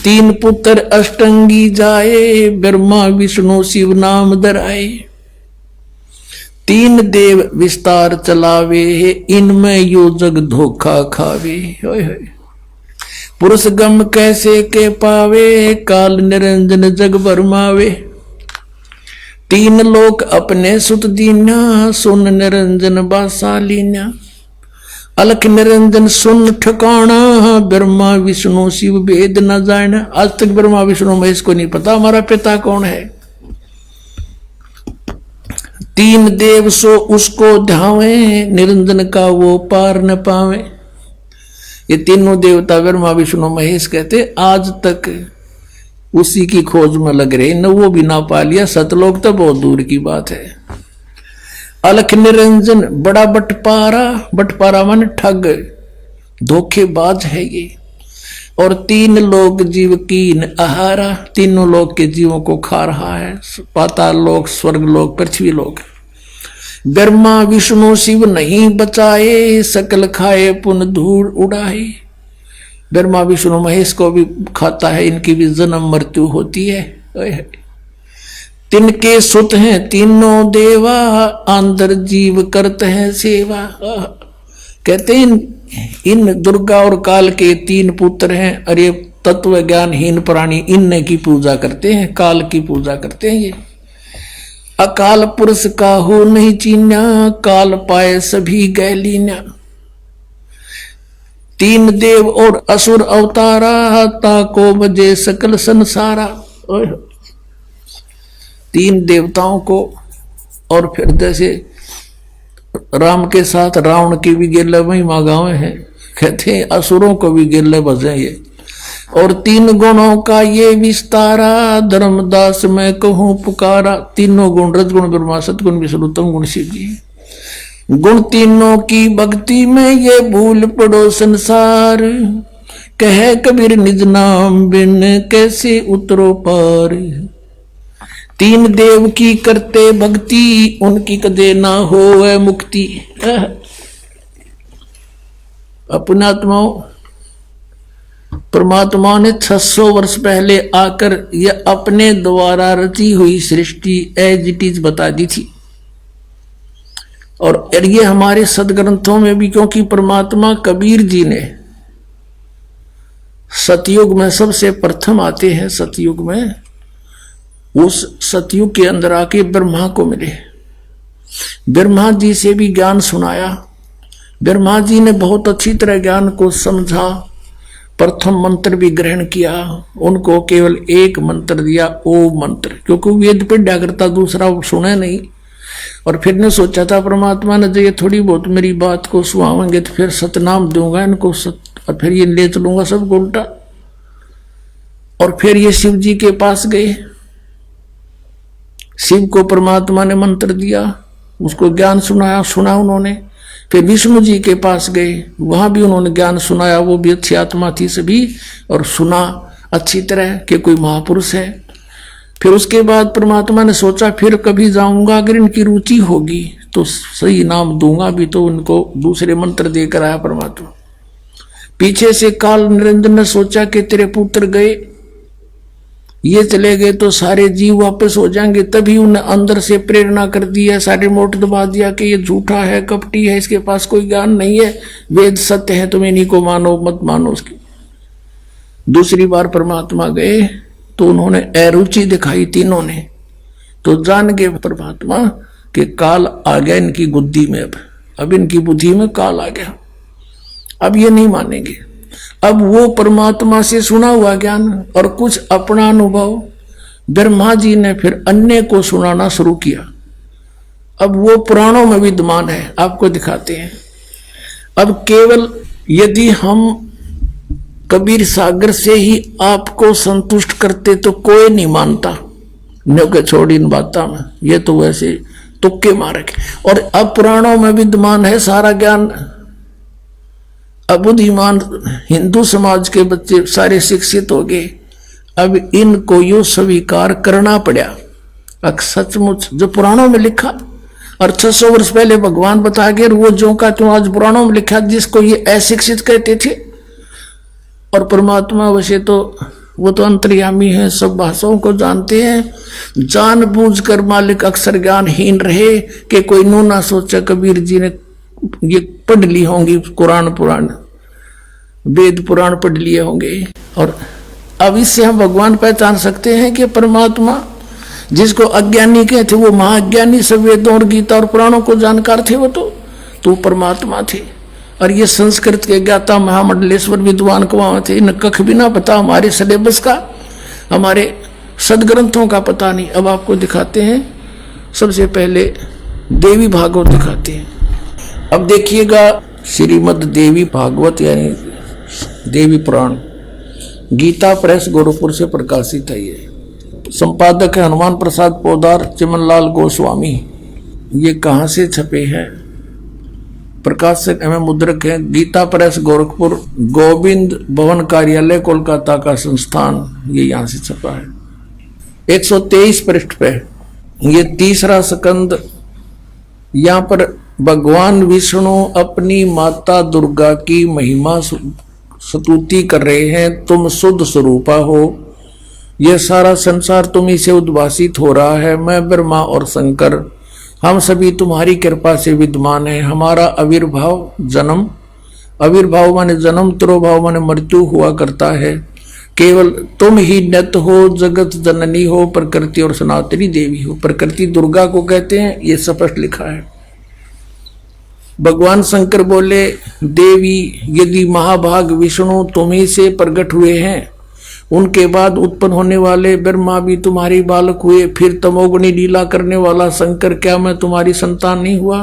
3 पुत्र अष्टंगी जाए, ब्रह्मा विष्णु शिव नाम धराए। 3 देव विस्तार चलावे, इनमें यो जग धोखा खावे। पुरुष गम कैसे के पावे, काल निरंजन जग भरमावे। 3 लोक अपने सुत दीना, सुन निरंजन बासा लीना। अलख निरंजन सुन ठिकाना, ब्रह्मा विष्णु शिव भेद न जाना। आज तक ब्रह्मा विष्णु महेश को नहीं पता हमारा पिता कौन है। 3 देव सो उसको ध्यावे, निरंजन का वो पार न पावे। ये तीनों देवता ब्रह्मा विष्णु महेश कहते आज तक उसी की खोज में लग रहे, न वो भी ना पा लिया। सतलोक तो बहुत दूर की बात है। अलख निरंजन बड़ा बटपारा, बटपारा मन ठग धोखेबाज है ये। और 3 लोक जीव कीन आहारा, तीनों लोक के जीवों को खा रहा है। पाताल लोक, स्वर्ग लोक, पृथ्वी लोक। ब्रह्मा विष्णु शिव नहीं बचाए, सकल खाए पुन धूल उड़ाए। ब्रह्मा विष्णु महेश को भी खाता है, इनकी भी जन्म मृत्यु होती है। तिनके सुत हैं तीनों देवा, अंदर जीव करते हैं सेवा। कहते हैं इन दुर्गा और काल के 3 पुत्र हैं। अरे तत्व ज्ञानहीन प्राणी इन की पूजा करते हैं, काल की पूजा करते हैं। ये अकाल पुरुष का हो नहीं चीना, काल पाए सभी गैलीना। 3 देव और असुर अवतारा, ताको बजे सकल संसारा। 3 देवताओं को, और फिर जैसे राम के साथ रावण की भी गिरले महिमा गाँव है। कहते हैं असुरों को भी गिरले बजे ये। और 3 गुणों का ये विस्तारा, धर्मदास मैं कहूँ पुकारा। तीनों गुण रजगुण ब्रह्मा सतगुण विष्णु तम गुण शिव जी। गुण तीनों की भक्ति में ये भूल पड़ो संसार, कहे कबीर निज नाम बिन कैसे उतरो पार। तीन देव की करते भक्ति, उनकी कदे ना होवे मुक्ति। अपनात्माओं, परमात्मा ने 600 वर्ष पहले आकर यह अपने द्वारा रची हुई सृष्टि एज इट इज बता दी थी। और ये हमारे सदग्रंथों में भी, क्योंकि परमात्मा कबीर जी ने सतयुग में सबसे प्रथम आते हैं। सतयुग में, उस सतयुग के अंदर आके ब्रह्मा को मिले, ब्रह्मा जी से भी ज्ञान सुनाया। ब्रह्मा जी ने बहुत अच्छी तरह ज्ञान को समझा, प्रथम मंत्र भी ग्रहण किया। उनको केवल एक मंत्र दिया, ओम मंत्र, क्योंकि वेद पढ़ा करता, दूसरा सुने नहीं। और फिर ने सोचा था परमात्मा ने, जो ये थोड़ी बहुत मेरी बात को सुहावेंगे तो फिर सतनाम दूंगा इनको, और फिर ये ले चलूंगा सब उल्टा। और फिर ये शिव जी के पास गए, शिव को परमात्मा ने मंत्र दिया, उसको ज्ञान सुना उन्होंने। फिर विष्णु जी के पास गए, वहां भी उन्होंने ज्ञान सुनाया, वो भी अच्छी आत्मा थी सभी, और सुना अच्छी तरह कि कोई महापुरुष है। फिर उसके बाद परमात्मा ने सोचा फिर कभी जाऊंगा, अगर इनकी रुचि होगी तो सही नाम दूंगा भी, तो उनको दूसरे मंत्र देकर आया परमात्मा। पीछे से काल निरंजन ने सोचा कि तेरे पुत्र गए, ये चले गए तो सारे जीव वापस हो जाएंगे, तभी उन्हें अंदर से प्रेरणा कर दी है, सारे मोट दबा दिया कि ये झूठा है, कपटी है, इसके पास कोई ज्ञान नहीं है, वेद सत्य है, तुम इन्हीं को मानो, मत मानो उसकी। दूसरी बार परमात्मा गए तो उन्होंने अरुचि दिखाई तीनों ने, तो जान गए परमात्मा कि काल आ गया इनकी बुद्धि में, अब इनकी बुद्धि में काल आ गया, अब ये नहीं मानेंगे। अब वो परमात्मा से सुना हुआ ज्ञान और कुछ अपना अनुभव ब्रह्मा जी ने फिर अन्य को सुनाना शुरू किया। अब वो पुराणों में विद्यमान है, आपको दिखाते हैं। अब केवल यदि हम कबीर सागर से ही आपको संतुष्ट करते तो कोई नहीं मानता, न्यों छोड़ इन बातों में, ये तो वैसे तुक्के मारे। और अब पुराणों में विद्यमान है सारा ज्ञान। अब बुद्धिमान हिंदू समाज के बच्चे सारे शिक्षित हो गए, अब इनको यो स्वीकार करना पड़ा। अब सचमुच जो पुराणों में लिखा, और 600 वर्ष पहले भगवान बता गए, वो जो का तो आज पुराणों में लिखा, जिसको ये अशिक्षित कहते थे। और परमात्मा वैसे तो वो तो अंतर्यामी है, सब भाषाओं को जानते हैं, जानबूझकर मालिक अक्सर ज्ञानहीन रहे कि कोई नू ना सोचा कबीर जी ने ये पढ़ ली होंगी, कुरान पुराण वेद पुराण पढ़ लिए होंगे। और अब इससे हम भगवान पहचान सकते हैं कि परमात्मा जिसको अज्ञानी कहते वो महाज्ञानी, सब वेदों और गीता और पुराणों को जानकार थे, वो तो परमात्मा थे। और ये संस्कृत के ज्ञाता महामंडलेश्वर विद्वान को वहां थे, इन कख भी ना पता हमारे सिलेबस का, हमारे सदग्रंथों का पता नहीं। अब आपको दिखाते हैं, सबसे पहले देवी भागवत दिखाते हैं। अब देखिएगा श्रीमद देवी भागवत यानी देवी पुराण, गीता प्रेस गोरखपुर से प्रकाशित है। ये संपादक है हनुमान प्रसाद पोदार, चिमनलाल गोस्वामी। ये कहाँ से छपे हैं? प्रकाशक एवं मुद्रक है गीता प्रेस गोरखपुर, गोविंद भवन कार्यालय कोलकाता का संस्थान, ये यहाँ से छपा है। 123 पृष्ठ पे ये तीसरा स्कंद। यहाँ पर भगवान विष्णु अपनी माता दुर्गा की महिमा स्तुति कर रहे हैं। तुम शुद्ध स्वरूपा हो, यह सारा संसार तुम्ही से उद्भासित हो रहा है। मैं ब्रह्मा और शंकर हम सभी तुम्हारी कृपा से विद्यमान है। हमारा आविर्भाव जन्म, आविर्भाव माने जन्म, तिरोभाव माने मृत्यु हुआ करता है। केवल तुम ही नित हो, जगत जननी हो, प्रकृति और सनातनी देवी हो। प्रकृति दुर्गा को कहते हैं, ये स्पष्ट लिखा है। भगवान शंकर बोले, देवी यदि महाभाग विष्णु तुम्ही से प्रकट हुए हैं, उनके बाद उत्पन्न होने वाले ब्रह्मा भी तुम्हारी बालक हुए, फिर तमोगुणी लीला करने वाला शंकर क्या मैं तुम्हारी संतान नहीं हुआ?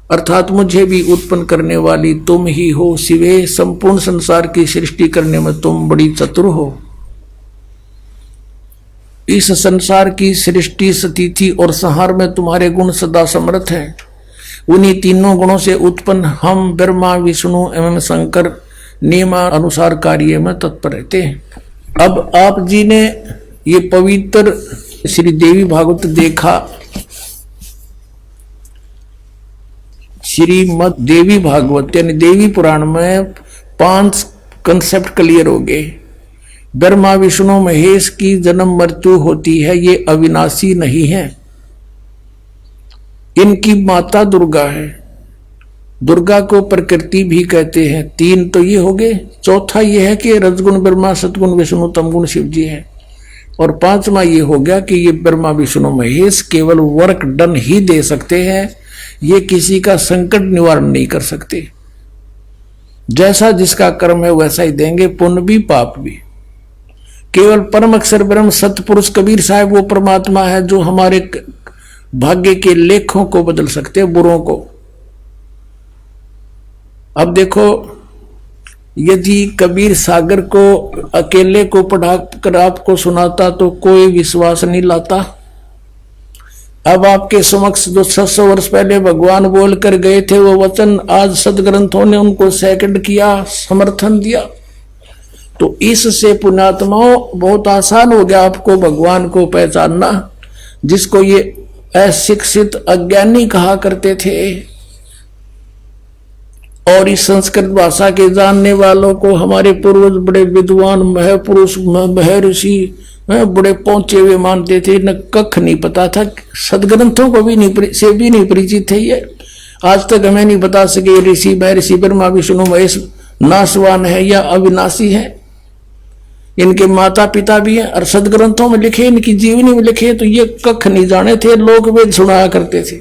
अर्थात मुझे भी उत्पन्न करने वाली तुम ही हो शिवे। संपूर्ण संसार की सृष्टि करने में तुम बड़ी चतुर हो। इस संसार की सृष्टि, स्थिति और संहार में तुम्हारे गुण सदा समर्थ हैं। उन्हीं तीनों गुणों से उत्पन्न हम ब्रह्मा, विष्णु एवं शंकर नियमानुसार कार्य में तत्पर रहते हैं। अब आप जी ने ये पवित्र श्री देवी भागवत देखा, श्रीमद देवी भागवत यानी देवी पुराण में 5 कंसेप्ट क्लियर हो गए। ब्रह्मा विष्णु महेश की जन्म मृत्यु होती है, ये अविनाशी नहीं है। इनकी माता दुर्गा है, दुर्गा को प्रकृति भी कहते हैं। 3 तो ये हो गए। चौथा ये है कि रजगुण ब्रह्मा, सतगुण विष्णु, तमगुण शिव जी है। और 5वां ये हो गया कि ये ब्रह्मा विष्णु महेश केवल वर्क डन ही दे सकते हैं, ये किसी का संकट निवारण नहीं कर सकते। जैसा जिसका कर्म है वैसा ही देंगे, पुण्य भी पाप भी। केवल परम अक्षर ब्रह्म सतपुरुष कबीर साहब वो परमात्मा है जो हमारे भाग्य के लेखों को बदल सकते हैं, बुरों को। अब देखो, यदि कबीर सागर को अकेले को पढ़ाकर आपको सुनाता तो कोई विश्वास नहीं लाता। अब आपके समक्ष जो 600 वर्ष पहले भगवान बोल कर गए थे वो वचन आज सदग्रंथों ने उनको सेकंड किया, समर्थन दिया। तो इससे पुण्यात्माओं बहुत आसान हो गया आपको भगवान को पहचानना, जिसको ये अशिक्षित अज्ञानी कहा करते थे। और इस संस्कृत भाषा के जानने वालों को हमारे पूर्वज बड़े विद्वान महापुरुष महर्षि बड़े पहुंचे हुए मानते थे। न कख नहीं पता था, सदग्रंथों को भी नहीं परिचित थे। ये आज तक हमें नहीं बता सके ऋषि महर्षि ब्रह्मा विष्णु महेश नाशवान है या अविनाशी है। इनके माता पिता भी हैं और सदग्रंथों में लिखे, इनकी जीवनी में लिखे, तो ये कख नहीं जाने थे, लोक वेद सुनाया करते थे।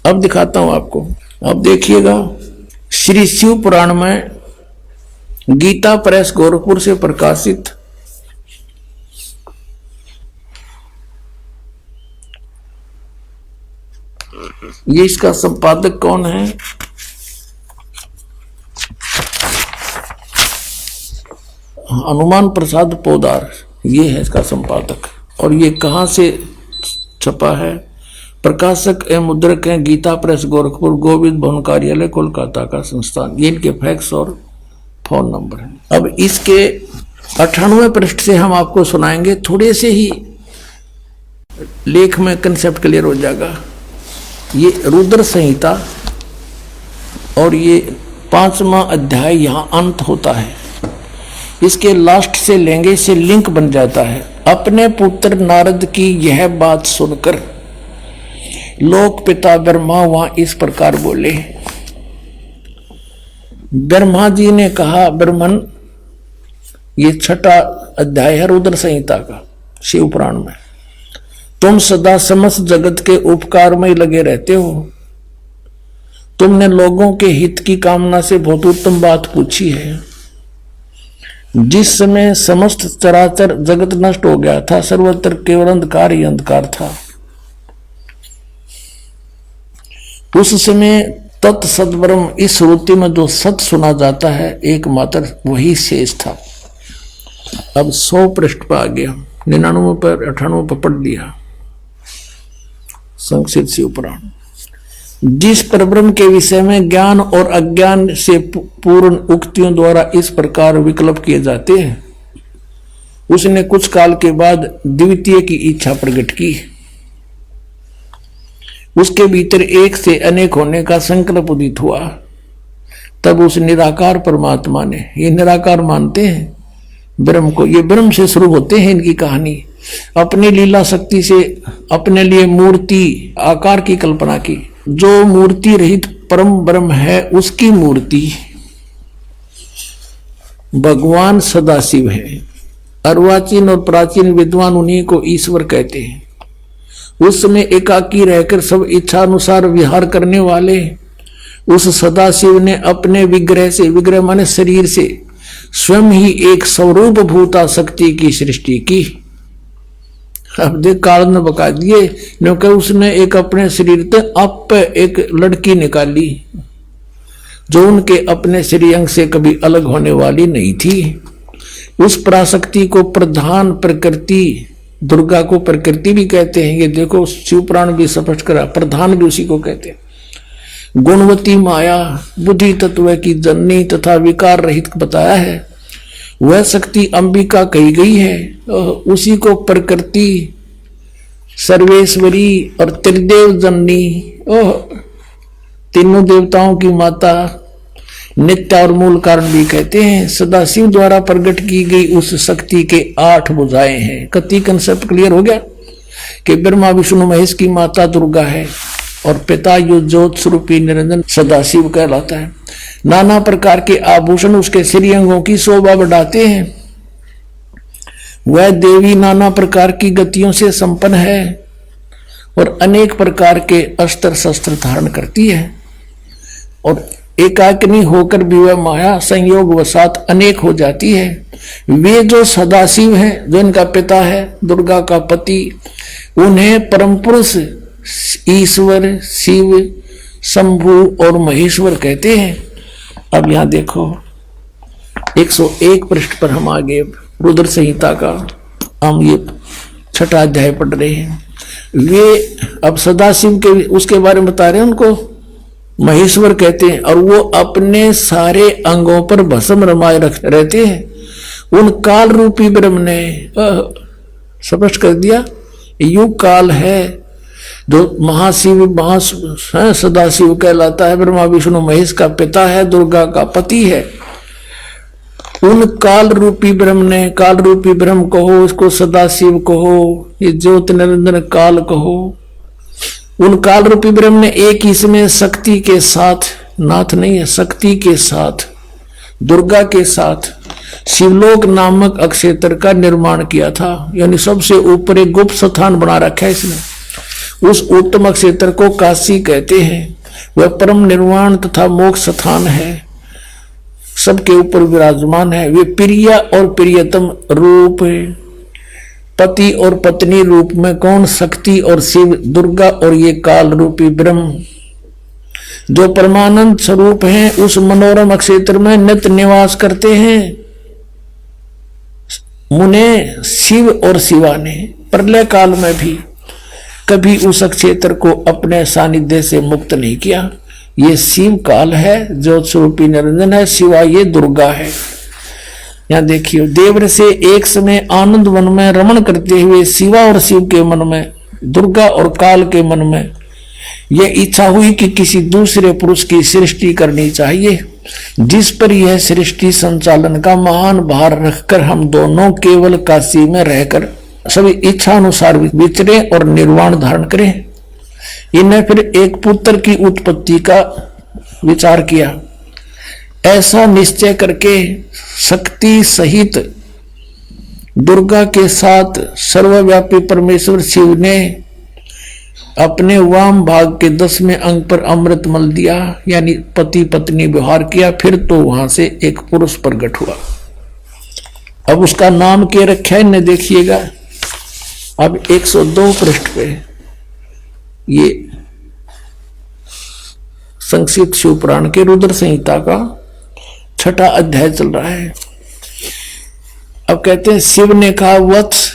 अब दिखाता हूं आपको। अब देखिएगा, श्री शिव पुराण में गीता प्रेस गोरखपुर से प्रकाशित ये इसका संपादक कौन है? हनुमान प्रसाद पोदार, ये है इसका संपादक। और ये कहां से छपा है? प्रकाशक एवं मुद्रक हैं गीता प्रेस गोरखपुर, गोविंद भवन कार्यालय कोलकाता का संस्थान। ये इनके फैक्स और फोन नंबर है। अब इसके 98वें पृष्ठ से हम आपको सुनाएंगे, थोड़े से ही लेख में कंसेप्ट क्लियर हो जाएगा। ये रुद्र संहिता और ये 5वां अध्याय यहां अंत होता है। इसके लास्ट से लेंगे, से लिंक बन जाता है। अपने पुत्र नारद की यह बात सुनकर लोक पिता ब्रह्मा वहां इस प्रकार बोले। ब्रह्मा जी ने कहा, ब्रह्मन, ये 6वां अध्याय है रुद्र संहिता का शिव पुराण में, तुम सदा समस्त जगत के उपकार में लगे रहते हो। तुमने लोगों के हित की कामना से बहुत उत्तम बात पूछी है। जिस समय समस्त चराचर जगत नष्ट हो गया था, सर्वत्र केवल अंधकार ही अंधकार था, उस समय तत्सद्ब्रह्म इस श्रुति में जो सत सुना जाता है एकमात्र वही शेष था। अब 100 पृष्ठ पर आ गया, 99 पर 98 पर पढ़ लिया संक्षिप्त शिव पुराण। जिस परब्रह्म के विषय में ज्ञान और अज्ञान से पूर्ण उक्तियों द्वारा इस प्रकार विकल्प किए जाते हैं, उसने कुछ काल के बाद द्वितीय की इच्छा प्रकट की। उसके भीतर एक से अनेक होने का संकल्प उदित हुआ। तब उस निराकार परमात्मा ने, ये निराकार मानते हैं ब्रह्म को, ये ब्रह्म से शुरू होते हैं इनकी कहानी, अपनी लीला शक्ति से अपने लिए मूर्ति आकार की कल्पना की। जो मूर्ति रहित परम ब्रह्म है उसकी मूर्ति भगवान सदाशिव है। अर्वाचीन और प्राचीन विद्वान उन्हीं को ईश्वर कहते हैं। उस समय एकाकी रहकर सब इच्छा अनुसार विहार करने वाले उस सदाशिव ने अपने विग्रह से, विग्रह माने शरीर से, स्वयं ही एक स्वरूप भूता शक्ति की सृष्टि की। अब देख काल ने बका दिए, क्योंकि उसने एक अपने शरीर से आप एक लड़की निकाली जो उनके अपने शरीर अंग से कभी अलग होने वाली नहीं थी। उस पराशक्ति को प्रधान प्रकृति, दुर्गा को प्रकृति भी कहते हैं। ये देखो शिव पुराण भी स्पष्ट करा, प्रधान भी उसी को कहते हैं। गुणवती माया बुद्धि तत्व की जननी तथा विकार रहित बताया है। वह शक्ति अंबिका कही गई है, उसी को प्रकृति, सर्वेश्वरी और त्रिदेव जननी, तीनों देवताओं की माता, नित्य और मूल कारण भी कहते हैं। सदाशिव द्वारा प्रकट की गई उस शक्ति के 8 भुजाएं हैं। कति कंसेप्ट क्लियर हो गया कि ब्रह्मा विष्णु महेश की माता दुर्गा है और पिता यो ज्योत स्वरूपी निरंजन सदाशिव कहलाता है। नाना प्रकार के आभूषण उसके श्रीअंगों की शोभा बढ़ाते हैं। वह देवी नाना प्रकार की गतियों से संपन्न है और अनेक प्रकार के अस्त्र शस्त्र धारण करती है और एकाग्नि होकर भी वह माया संयोग वसात अनेक हो जाती है। वे जो सदाशिव हैं, जो इनका पिता है, दुर्गा का पति, उन्हें परम पुरुष ईश्वर, शिव, शंभु और महेश्वर कहते हैं। अब यहां देखो 101 पृष्ठ पर हम आगे रुद्र संहिता का हम ये 6वां अध्याय पढ़ रहे हैं। वे अब सदाशिव के उसके बारे में बता रहे हैं, उनको महेश्वर कहते हैं और वो अपने सारे अंगों पर भस्म रमाए रहते हैं। उन काल रूपी ब्रह्म ने स्पष्ट कर दिया, युग काल है जो महाशिव सदाशिव कहलाता है, ब्रह्मा विष्णु महेश का पिता है, दुर्गा का पति है। उन काल रूपी ब्रह्म ने, काल रूपी ब्रह्म कहो, इसको सदाशिव कहो, ये ज्योति निरंजन काल कहो, उन काल रूपी ब्रह्म ने एक ही समय शक्ति के साथ, नाथ नहीं है, शक्ति के साथ, दुर्गा के साथ शिवलोक नामक अक्षेत्र का निर्माण किया था। यानी सबसे ऊपर एक गुप्त स्थान बना रखा है इसने। उस उत्तम अक्षेत्र को काशी कहते हैं। वह परम निर्वाण तथा मोक्ष स्थान है, सबके ऊपर विराजमान है। वे प्रिय और प्रियतम रूप है, पति और पत्नी रूप में कौन? शक्ति और शिव, दुर्गा और ये काल रूपी ब्रह्म जो परमानंद स्वरूप हैं, उस मनोरम क्षेत्र में नित्य निवास करते हैं। मुने शिव और शिवा ने प्रलय काल में भी कभी उस क्षेत्र को अपने सानिध्य से मुक्त नहीं किया। ये शिव काल है, ज्योत स्वरूपी निरंजन है, शिवा ये दुर्गा है। यहाँ देखिए, देवर से एक समय आनंद वन में रमण करते हुए शिवा और शिव के मन में, दुर्गा और काल के मन में यह इच्छा हुई कि किसी दूसरे पुरुष की सृष्टि करनी चाहिए, जिस पर यह सृष्टि संचालन का महान भार रखकर हम दोनों केवल काशी में रहकर सभी इच्छा अनुसार विचरे और निर्वाण धारण करें। इन्हें फिर एक पुत्र की उत्पत्ति का विचार किया। ऐसा निश्चय करके शक्ति सहित दुर्गा के साथ सर्वव्यापी परमेश्वर शिव ने अपने वाम भाग के 10वें अंग पर अमृत मल दिया, यानी पति पत्नी व्यवहार किया। फिर तो वहां से एक पुरुष प्रकट हुआ। अब उसका नाम क्या रखा है इन्हें देखिएगा। अब 102 पृष्ठ पे ये संक्षिप्त शिवपुराण के रुद्र संहिता का 6वां अध्याय चल रहा है। अब कहते हैं शिव ने कहा वत्स,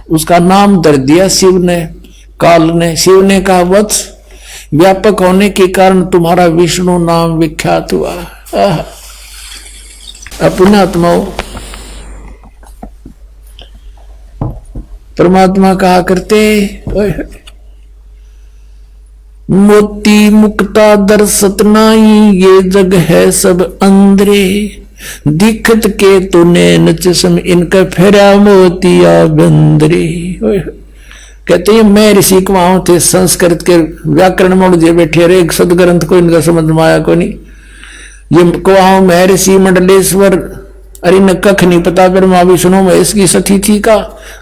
उसका नाम धर दिया शिव ने, काल ने। शिव ने कहा वत्स, व्यापक होने के कारण तुम्हारा विष्णु नाम विख्यात हुआ। अपने आत्माओं, परमात्मा कहा करते मोती मुक्ता दर्शत नाई, ये जग है सब अंदरे, दिखत के तो नैन चश्म इनका फेरा मोतिया बंदरे। कहते हैं मैं ऋषि कुमाऊं थे, संस्कृत के व्याकरण में मुझे बैठे रहे, सदग्रंथ को इनका समझ में आया को नहीं। ये कुआं महर्षि मंडलेश्वर, अरे न कख नहीं पता, ब्रह्मा विष्णु महेश की सती थी का,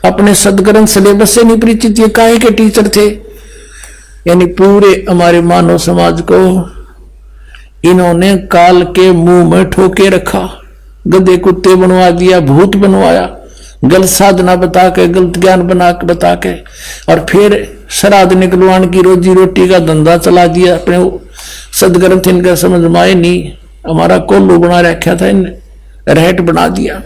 अपने सदग्रंथ सिलेबस से नहीं परिचित, ये काहे के टीचर थे। यानी पूरे हमारे मानव समाज को इन्होंने काल के मुंह में ठोके रखा, गधे कुत्ते बनवा दिया, भूत बनवाया, गलत साधना बता के, गलत ज्ञान बना के बता के, और फिर श्राद्ध निकलवाने की रोजी रोटी का धंधा चला दिया। अपने सदग्रंथ इनका समझ में आए नहीं, हमारा कोल्लू बना रखा था, इन रहट बना दिया।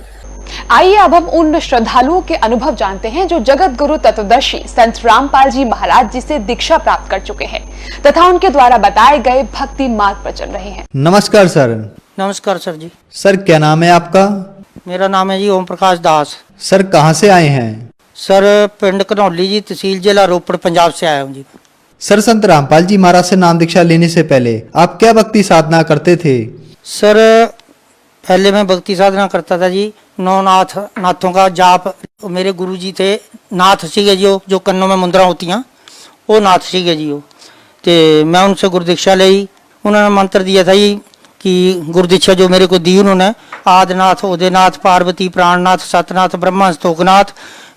आइए अब हम उन श्रद्धालुओं के अनुभव जानते हैं जो जगत गुरु तत्वदर्शी संत रामपाल जी महाराज जी से दीक्षा प्राप्त कर चुके हैं तथा उनके द्वारा बताए गए भक्ति मार्ग पर चल रहे हैं। नमस्कार सर। नमस्कार सर जी। सर क्या नाम है आपका? मेरा नाम है जी ओम प्रकाश दास। सर कहाँ से आए हैं? सर पिंड घनौली जी, तहसील जिला रोपड़, पंजाब से आया हूँ जी। सर संत रामपाल जी महाराज से नाम दीक्षा लेने से पहले आप क्या भक्ति साधना करते थे? सर पहले मैं भक्ति साधना करता था जी, नौनाथ नाथों का जाप। मेरे गुरु जी थे नाथ सीगे जो कन्नों में मुंदरा होती हैं, वो नाथ सीगे जी वो। तो मैं उनसे गुरदीक्षा ली। उन्होंने मंत्र दिया था जी कि गुरदीक्षा जो मेरे को दी उन्होंने, आदिनाथ उदयनाथ पार्वती प्राणनाथ सतनाथ ब्रह्मा स्तोकनाथ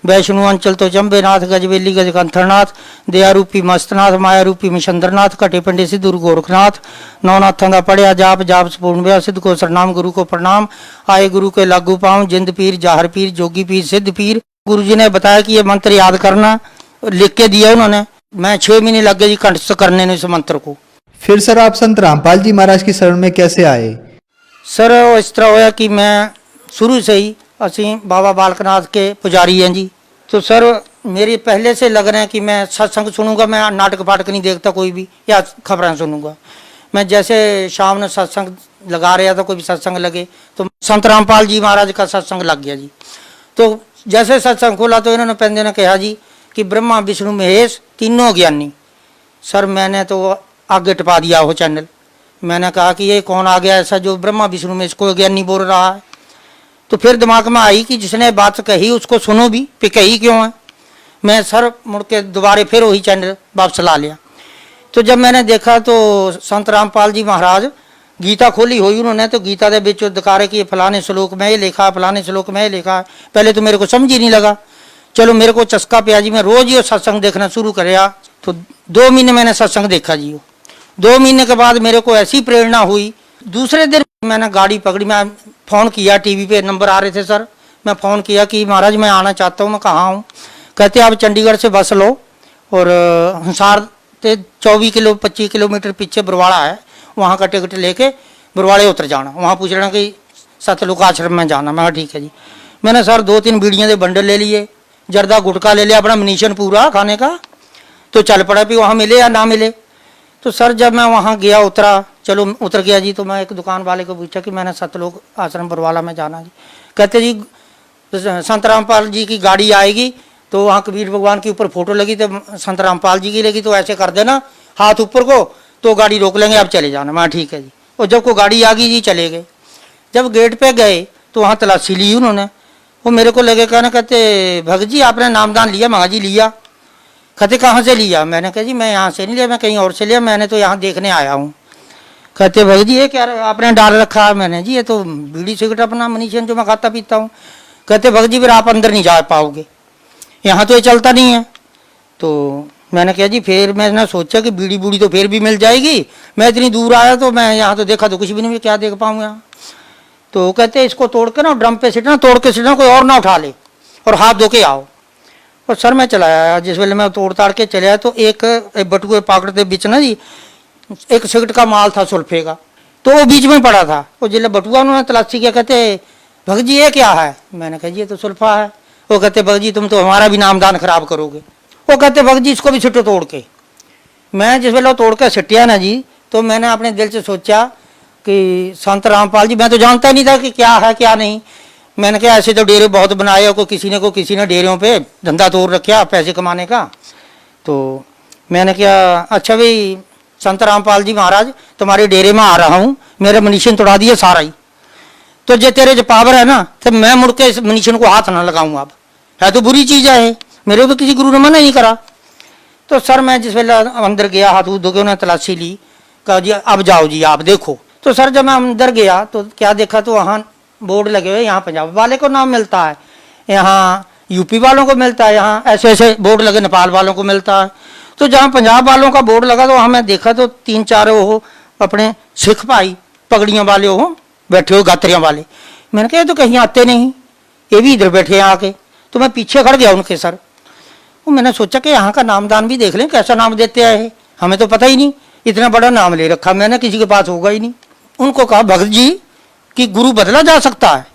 वैष्णु अंचल तो चंबेनाथ गजवेली गजकंथरनाथ दया रूपी मस्तनाथ माया रूपी मिशंद्रनाथ घटे पंडे सिद्धू गोरखनाथ नौनाथों का पढ़िया जाप जाप पूर्ण व्या सिद्ध को सरनाम गुरु को प्रणाम आए गुरु के लागू पाऊं जिंद पीर जाहर पीर जोगी पीर सिद्ध पीर। गुरु जी ने बताया कि ये मंत्र याद करना, लिख के दिया उन्होंने। मैं 6 महीने लग गए जी कंठस्थ करने में इस मंत्र को। फिर सर आप संत रामपाल जी महाराज की शरण में कैसे आए? सर इस तरह होया कि मैं शुरू से ही ਅਸੀਂ बाबा बालकनाथ के पुजारी हैं जी। तो सर मेरे पहले से लग रहे हैं कि मैं सत्संग सुनूंगा, मैं नाटक फाटक नहीं देखता कोई भी, या खबरें सुनूंगा। मैं जैसे शाम ने सत्संग लगा रहा था, कोई भी सत्संग लगे तो संत रामपाल जी महाराज का सत्संग लग गया जी। तो जैसे सत्संग खोला तो इन्होंने पहले ने कहा जी कि ब्रह्मा विष्णु महेश तीनों ज्ञानी। सर मैंने तो आगे टपा दिया वो चैनल। मैंने कहा कि ये कौन आ गया ऐसा जो ब्रह्मा विष्णु महेश को ज्ञानी बोल रहा है। तो फिर दिमाग में आई कि जिसने बात कही उसको सुनो भी, पे कही क्यों है। मैं सर मुड़ के दोबारे फिर वही चैनल वापस ला लिया। तो जब मैंने देखा तो संत रामपाल जी महाराज गीता खोली हुई उन्होंने, तो गीता के बिच दिखा रहे कि फलाने श्लोक में ये लिखा, फलाने श्लोक में ये लिखा। पहले तो मेरे को समझ ही नहीं लगा। चलो मेरे को चस्का पिया जी, मैं रोज ही सत्संग देखना शुरू कराया। तो 2 महीने मैंने सत्संग देखा जी। 2 महीने के बाद मेरे को ऐसी प्रेरणा हुई, दूसरे दिन मैंने गाड़ी पकड़ी, मैं फ़ोन किया, टीवी पे नंबर आ रहे थे सर। मैं फ़ोन किया कि महाराज मैं आना चाहता हूँ, मैं कहाँ हूँ। कहते आप चंडीगढ़ से बस लो और हिसार से 25 किलोमीटर पीछे बरवाड़ा है, वहाँ का टिकट लेके बरवाड़े उतर जाना, वहाँ पूछ लेना कि सतलुक आश्रम में जाना। मैं ठीक है जी। मैंने सर 2-3 बीड़ियों के बंडल ले लिए, जर्दा गुटका ले लिया, अपना मनीशन पूरा खाने का। तो चल पड़ा भी वहाँ मिले या ना मिले। तो सर जब मैं वहाँ गया, उतरा, चलो उतर गया जी। तो मैं एक दुकान वाले को पूछा कि मैंने सतलोक आश्रम बरवाला में जाना जी। कहते जी संत रामपाल जी की गाड़ी आएगी तो वहाँ कबीर भगवान के ऊपर फोटो लगी, तो संत रामपाल जी की लगी, तो ऐसे कर देना हाथ ऊपर को तो गाड़ी रोक लेंगे, आप चले जाना। मैं ठीक है जी। और जब को गाड़ी आ गई जी चले गए। जब गेट पे गए तो वहाँ तलाशी ली उन्होंने। वो मेरे को लगे कहना, कहते भगत जी आपने नामदान लिया? मगा जी लिया। कहते कहाँ से लिया? मैंने कहा जी मैं यहाँ से नहीं लिया, मैं कहीं और से लिया, मैंने तो यहाँ देखने आया हूँ। कहते भगत जी ये क्या आपने डाल रखा है? मैंने जी ये तो बीड़ी सिगरेट अपना मनीशन जो मैं खाता पीता हूँ। कहते भगत जी फिर आप अंदर नहीं जा पाओगे, यहाँ तो ये चलता नहीं है। तो मैंने कहा जी फिर मैंने सोचा कि बीड़ी बूड़ी तो फिर भी मिल जाएगी, मैं इतनी दूर आया तो मैं यहाँ तो देखा तो कुछ भी नहीं, क्या देख पाऊँ यहाँ। तो कहते इसको तोड़ के ना ड्रम पे सिटना, तोड़ के सिटना, कोई और ना उठा ले और हाथ धो के आओ। और सर मैं चला आया। जिस वेले मैं तोड़ ताड़ के चले आया तो एक बटुए पाकड़ के बीच ना जी एक सिगरेट का माल था सुल्फे का, तो वो बीच में पड़ा था। वो जिले बटुआ उन्होंने तलाशी किया, कहते भगत जी ये क्या है? मैंने कहा जी ये तो सुल्फा है। वो कहते भगत जी तुम तो हमारा भी नामदान खराब करोगे। वो कहते भगत जी इसको भी सिटो तोड़ के। मैं जिस वेले तोड़ के सिटिया ना जी, तो मैंने अपने दिल से सोचा कि संत रामपाल जी, मैं तो जानता नहीं था कि क्या है क्या नहीं। मैंने कहा ऐसे तो डेरे बहुत बनाए हो, को किसी ने डेरों पे धंधा तोड़ रखा पैसे कमाने का। तो मैंने कहा अच्छा भाई संत रामपाल जी महाराज तुम्हारे डेरे में आ रहा हूँ, मेरा मनीशन तोड़ा दिया सारा ही, तो जो तेरे जो पावर है ना, तो मैं मुड़ के इस मनीशन को हाथ ना लगाऊँ। अब है तो बुरी चीज़ है, मेरे को किसी गुरु ने मना नहीं करा। तो सर मैं जिस वेला अंदर गया, हाथ धो के उन्हें तलाशी ली, कहा जी अब जाओ जी आप देखो। तो सर जब मैं अंदर गया तो क्या देखा, तो वहाँ बोर्ड लगे हुए, यहाँ पंजाब वाले को नाम मिलता है, यहाँ यूपी वालों को मिलता है, यहाँ ऐसे ऐसे बोर्ड लगे नेपाल वालों को मिलता है। तो जहाँ पंजाब वालों का बोर्ड लगा तो वहाँ मैं देखा तो 3-4 हो अपने सिख भाई पगड़ियों वाले हो बैठे हो, गात्रियाँ वाले। मैंने कहा तो कहीं आते नहीं, ये भी इधर बैठे हैं आके। तो मैं पीछे खड़ गया उनके सर। वो मैंने सोचा कि यहाँ का नामदान भी देख लें, कैसा नाम देते हैं, हमें तो पता ही नहीं, इतना बड़ा नाम ले रखा मैंने, किसी के पास होगा ही नहीं। उनको कहा भगत जी कि गुरु बदला जा सकता है?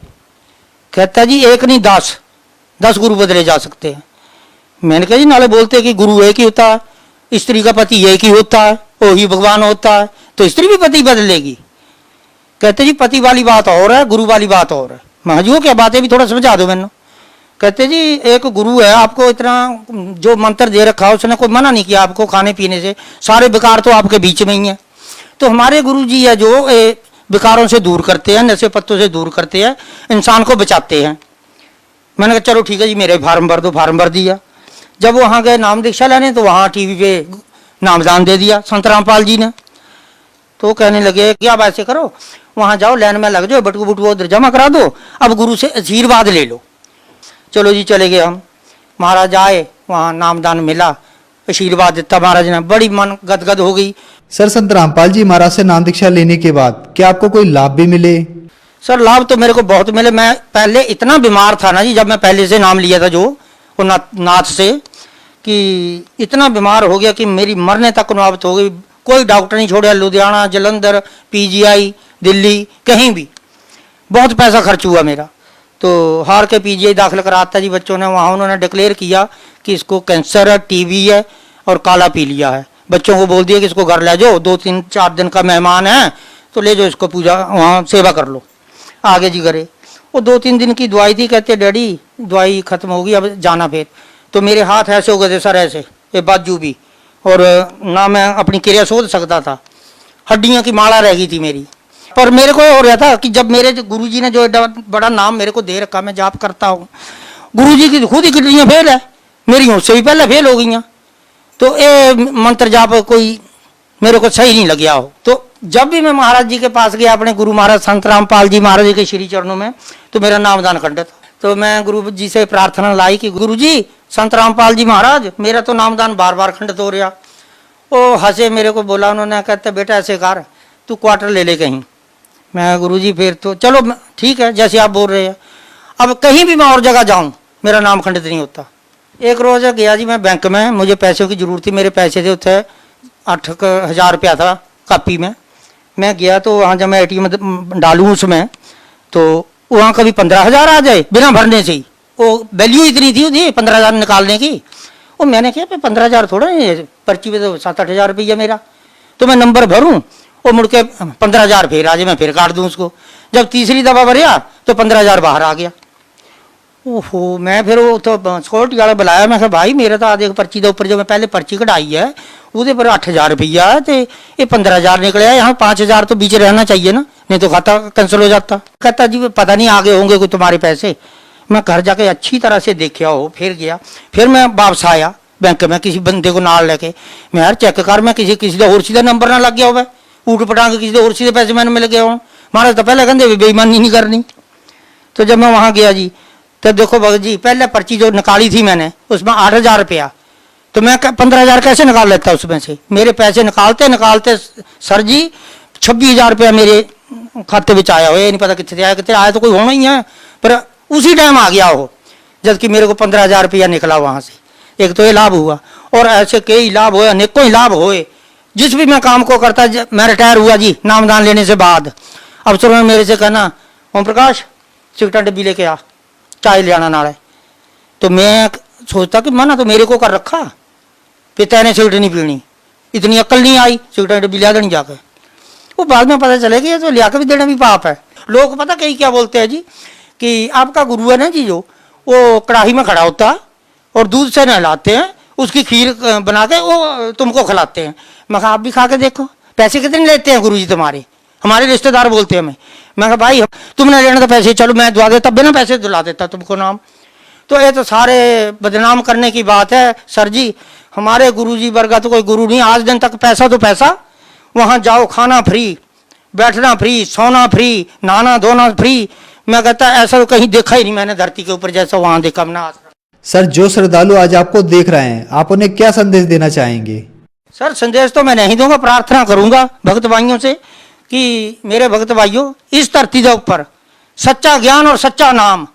कहता जी एक नहीं 10 गुरु बदले जा सकते हैं। मैंने कहा जी नाले बोलते कि गुरु एक ही होता है, स्त्री का पति एक ही होता है, वही भगवान होता है, तो स्त्री भी पति बदलेगी? कहते जी पति वाली बात और है, गुरु वाली बात और है। महाजुओं क्या बातें भी थोड़ा समझा दो मैंने। कहते जी एक गुरु है, आपको इतना जो मंत्र दे रखा है उसने कोई मना नहीं किया आपको खाने पीने से, सारे विकार तो आपके बीच में ही है। तो हमारे गुरु जी है जो विकारों से दूर करते हैं, नशे पत्तों से दूर करते हैं, इंसान को बचाते हैं। मैंने कहा चलो ठीक है जी, मेरे फार्म भर दो, फार्म भर दिया। जब वहाँ गए नाम दीक्षा लेने तो वहाँ टीवी पे नामदान दे दिया संत रामपाल जी ने। तो कहने लगे कि आप ऐसे करो, वहाँ जाओ लाइन में लग जाओ, बटकू बुटकू उधर जमा करा दो, अब गुरु से आशीर्वाद ले लो। चलो जी चले गए हम। महाराज आए, वहाँ नामदान मिला, आशीर्वाद देता महाराज ने, बड़ी मन गदगद हो गई। सर, संत रामपाल जी महाराज से नाम दीक्षा लेने के बाद क्या आपको कोई लाभ भी मिले? सर लाभ तो मेरे को बहुत मिले। मैं पहले इतना बीमार था ना जी, जब मैं पहले से नाम लिया था जो वो नाथ से, कि इतना बीमार हो गया कि मेरी मरने तक नौबत हो गई। कोई डॉक्टर नहीं छोड़ा, लुधियाना, जलंधर, पीजीआई, दिल्ली, कहीं भी बहुत पैसा खर्च हुआ मेरा। तो हार के पीजीआई दाखिल कराता जी बच्चों ने, वहाँ उन्होंने डिक्लेयर किया कि इसको कैंसर है, टीबी है और काला पीलिया है। बच्चों को बोल दिया कि इसको घर ले जाओ, 2-3-4 दिन का मेहमान है तो ले जाओ इसको, पूजा वहाँ सेवा कर लो। आगे जी करे, वो 2-3 दिन की दवाई थी। कहते डैडी दवाई खत्म होगी, अब जाना फिर। तो मेरे हाथ ऐसे हो गए थे सर, ऐसे ये बाजू भी, और ना मैं अपनी क्रिया सोच सकता था, हड्डियों की माला रह गई थी मेरी। पर मेरे को हो रहा था कि जब मेरे गुरुजी ने जो एडा बड़ा नाम मेरे को दे रखा, मैं जाप करता हूँ, गुरुजी की खुद ही किडनियाँ फेल है, मेरी उससे भी पहले फेल हो गई। तो ये मंत्र जाप कोई मेरे को सही नहीं लग हो। तो जब भी मैं महाराज जी के पास गया, अपने गुरु महाराज संत रामपाल जी महाराज के श्री चरणों में, तो मेरा नामदान खंडित। तो मैं गुरु जी से प्रार्थना लाई कि गुरु जी संत रामपाल जी महाराज, मेरा तो नामदान बार बार खंडित हो रहा। वो हंसे, मेरे को बोला उन्होंने, कहते बेटा ऐसे कर, तू क्वार्टर ले ले कहीं। मैं गुरु जी फिर तो चलो ठीक है जैसे आप बोल रहे हैं, अब कहीं भी मैं और जगह जाऊं मेरा नाम खंडित नहीं होता। एक रोज गया जी मैं बैंक में, मुझे पैसों की जरूरत थी, मेरे पैसे थे उतने 8,000 रुपया था कापी में। मैं गया तो वहाँ जब मैं ATM डालूँ उसमें, तो वहाँ कभी 15,000 आ जाए बिना भरने से ही। वो वैल्यू इतनी थी उसकी 15,000 निकालने की। वो मैंने किया 15,000 थोड़ा है, पर्ची पे तो 7-8 रुपया मेरा। तो मैं नंबर भरूँ, वो मुड़ के 15,000 फिर आ जाए, मैं फिर काट दूँ उसको। जब तीसरी दफा भरिया तो 15,000 बाहर आ गया। ओहो, मैं फिर वो तो सिक्योरिटी वाला बुलाया, मैं कहा भाई मेरा तो आधे पर्ची के ऊपर जो मैं पहले पर्ची कढ़ाई है उसके पर 8,000 रुपया है, तो ये 15,000 निकले है, यहाँ 5,000 तो बीच रहना चाहिए ना, नहीं तो खाता कैंसिल हो जाता। कहता जी पता नहीं आगे होंगे कोई तुम्हारे पैसे। मैं घर जाके अच्छी तरह से देखा हो, फिर गया, फिर मैं वापस आया बैंक में किसी बंदे को नाल लेके। मैं यार चेक कर, मैं किसी का और सीधा नंबर ना लग गया हो, ऊट पटांग किसी और सीधे पैसे मैंने मिल गया हो। महाराज तो पहले कहते बेईमानी नहीं करनी। तो जब मैं वहाँ गया जी, तो देखो भगत जी पहले पर्ची जो निकाली थी मैंने उसमें 8,000 रुपया, तो मैं 15,000 कैसे निकाल लेता उसमें से। मेरे पैसे निकालते निकालते सर जी 26,000 रुपया मेरे खाते में आया हो, ये नहीं पता कितने आया तो कोई होना ही है, पर उसी टाइम आ गया हो, जबकि मेरे को 15,000 रुपया निकला वहाँ से। एक तो ये लाभ हुआ, और ऐसे कई लाभ हुए, अनेकों ही लाभ हुए। जिस भी मैं काम को करता, मैं रिटायर हुआ जी नामदान लेने से बाद, अफसरों ने मेरे से कहना ओम प्रकाश सिगरेट डब्बी लेके आ, चाय ले आना नाले। तो मैं सोचता कि मना तो मेरे को कर रखा, पिता ने सिगरेट नहीं पीनी, इतनी अक्ल नहीं आई, सिगरेट डब्बी लिया देनी जाकर। वो बाद में पता चले कि ये तो लिया के भी देना भी पाप है। लोग पता कई क्या बोलते हैं जी कि आपका गुरु है ना जी, जो वो कढ़ाई में खड़ा होता और दूध से नहलाते हैं, उसकी खीर बना के वो तुमको खिलाते हैं। मैं कहा आप भी खा के देखो, पैसे कितने लेते हैं गुरु जी तुम्हारे? हमारे रिश्तेदार बोलते हैं हमें। मैं कहा भाई तुमने लेना तो पैसे, चलो मैं दुआ देता, बिना पैसे दिला देता तुमको नाम। तो ये तो सारे बदनाम करने की बात है सर जी। हमारे गुरु जी वर्गा तो कोई गुरु नहीं, आज दिन तक पैसा तो पैसा, वहाँ जाओ खाना फ्री, बैठना फ्री, सोना फ्री, नहाना धोना फ्री। मैं कहता ऐसा तो कहीं देखा ही नहीं मैंने धरती के ऊपर जैसा वहाँ देखा मैंने आज। सर, जो श्रद्धालु आज आपको देख रहे हैं, आप उन्हें क्या संदेश देना चाहेंगे? सर संदेश तो मैं नहीं दूंगा, प्रार्थना करूंगा भक्त भाइयों से कि मेरे भक्त भाइयों, इस धरती के ऊपर सच्चा ज्ञान और सच्चा नाम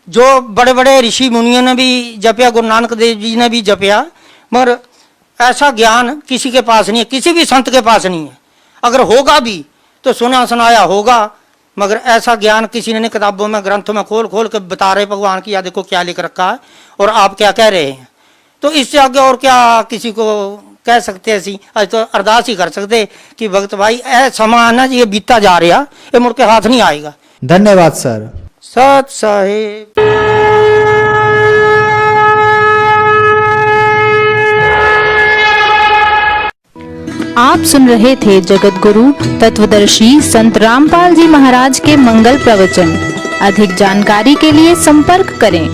जो बड़े बड़े ऋषि मुनियों ने भी जपया, गुरु नानक देव जी ने भी जपया, मगर ऐसा ज्ञान किसी के पास नहीं है, किसी भी संत के पास नहीं है। अगर होगा भी तो सुना सुनाया होगा, मगर ऐसा ज्ञान किसी ने किताबों में ग्रंथों में खोल खोल के बता रहे भगवान की, या देखो क्या लिख रखा है और आप क्या कह रहे हैं। तो इससे आगे और क्या किसी को कह सकते हैं? आज तो अरदास ही कर सकते कि भक्त भाई ऐ समा ना ये बीता जा रहा, ये मुड़ के हाथ नहीं आएगा। धन्यवाद सर। सत साहिब। आप सुन रहे थे जगत गुरु तत्वदर्शी संत रामपाल जी महाराज के मंगल प्रवचन। अधिक जानकारी के लिए संपर्क करें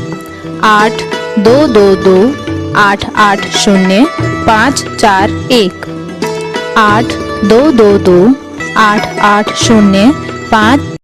8222880541 8222880541।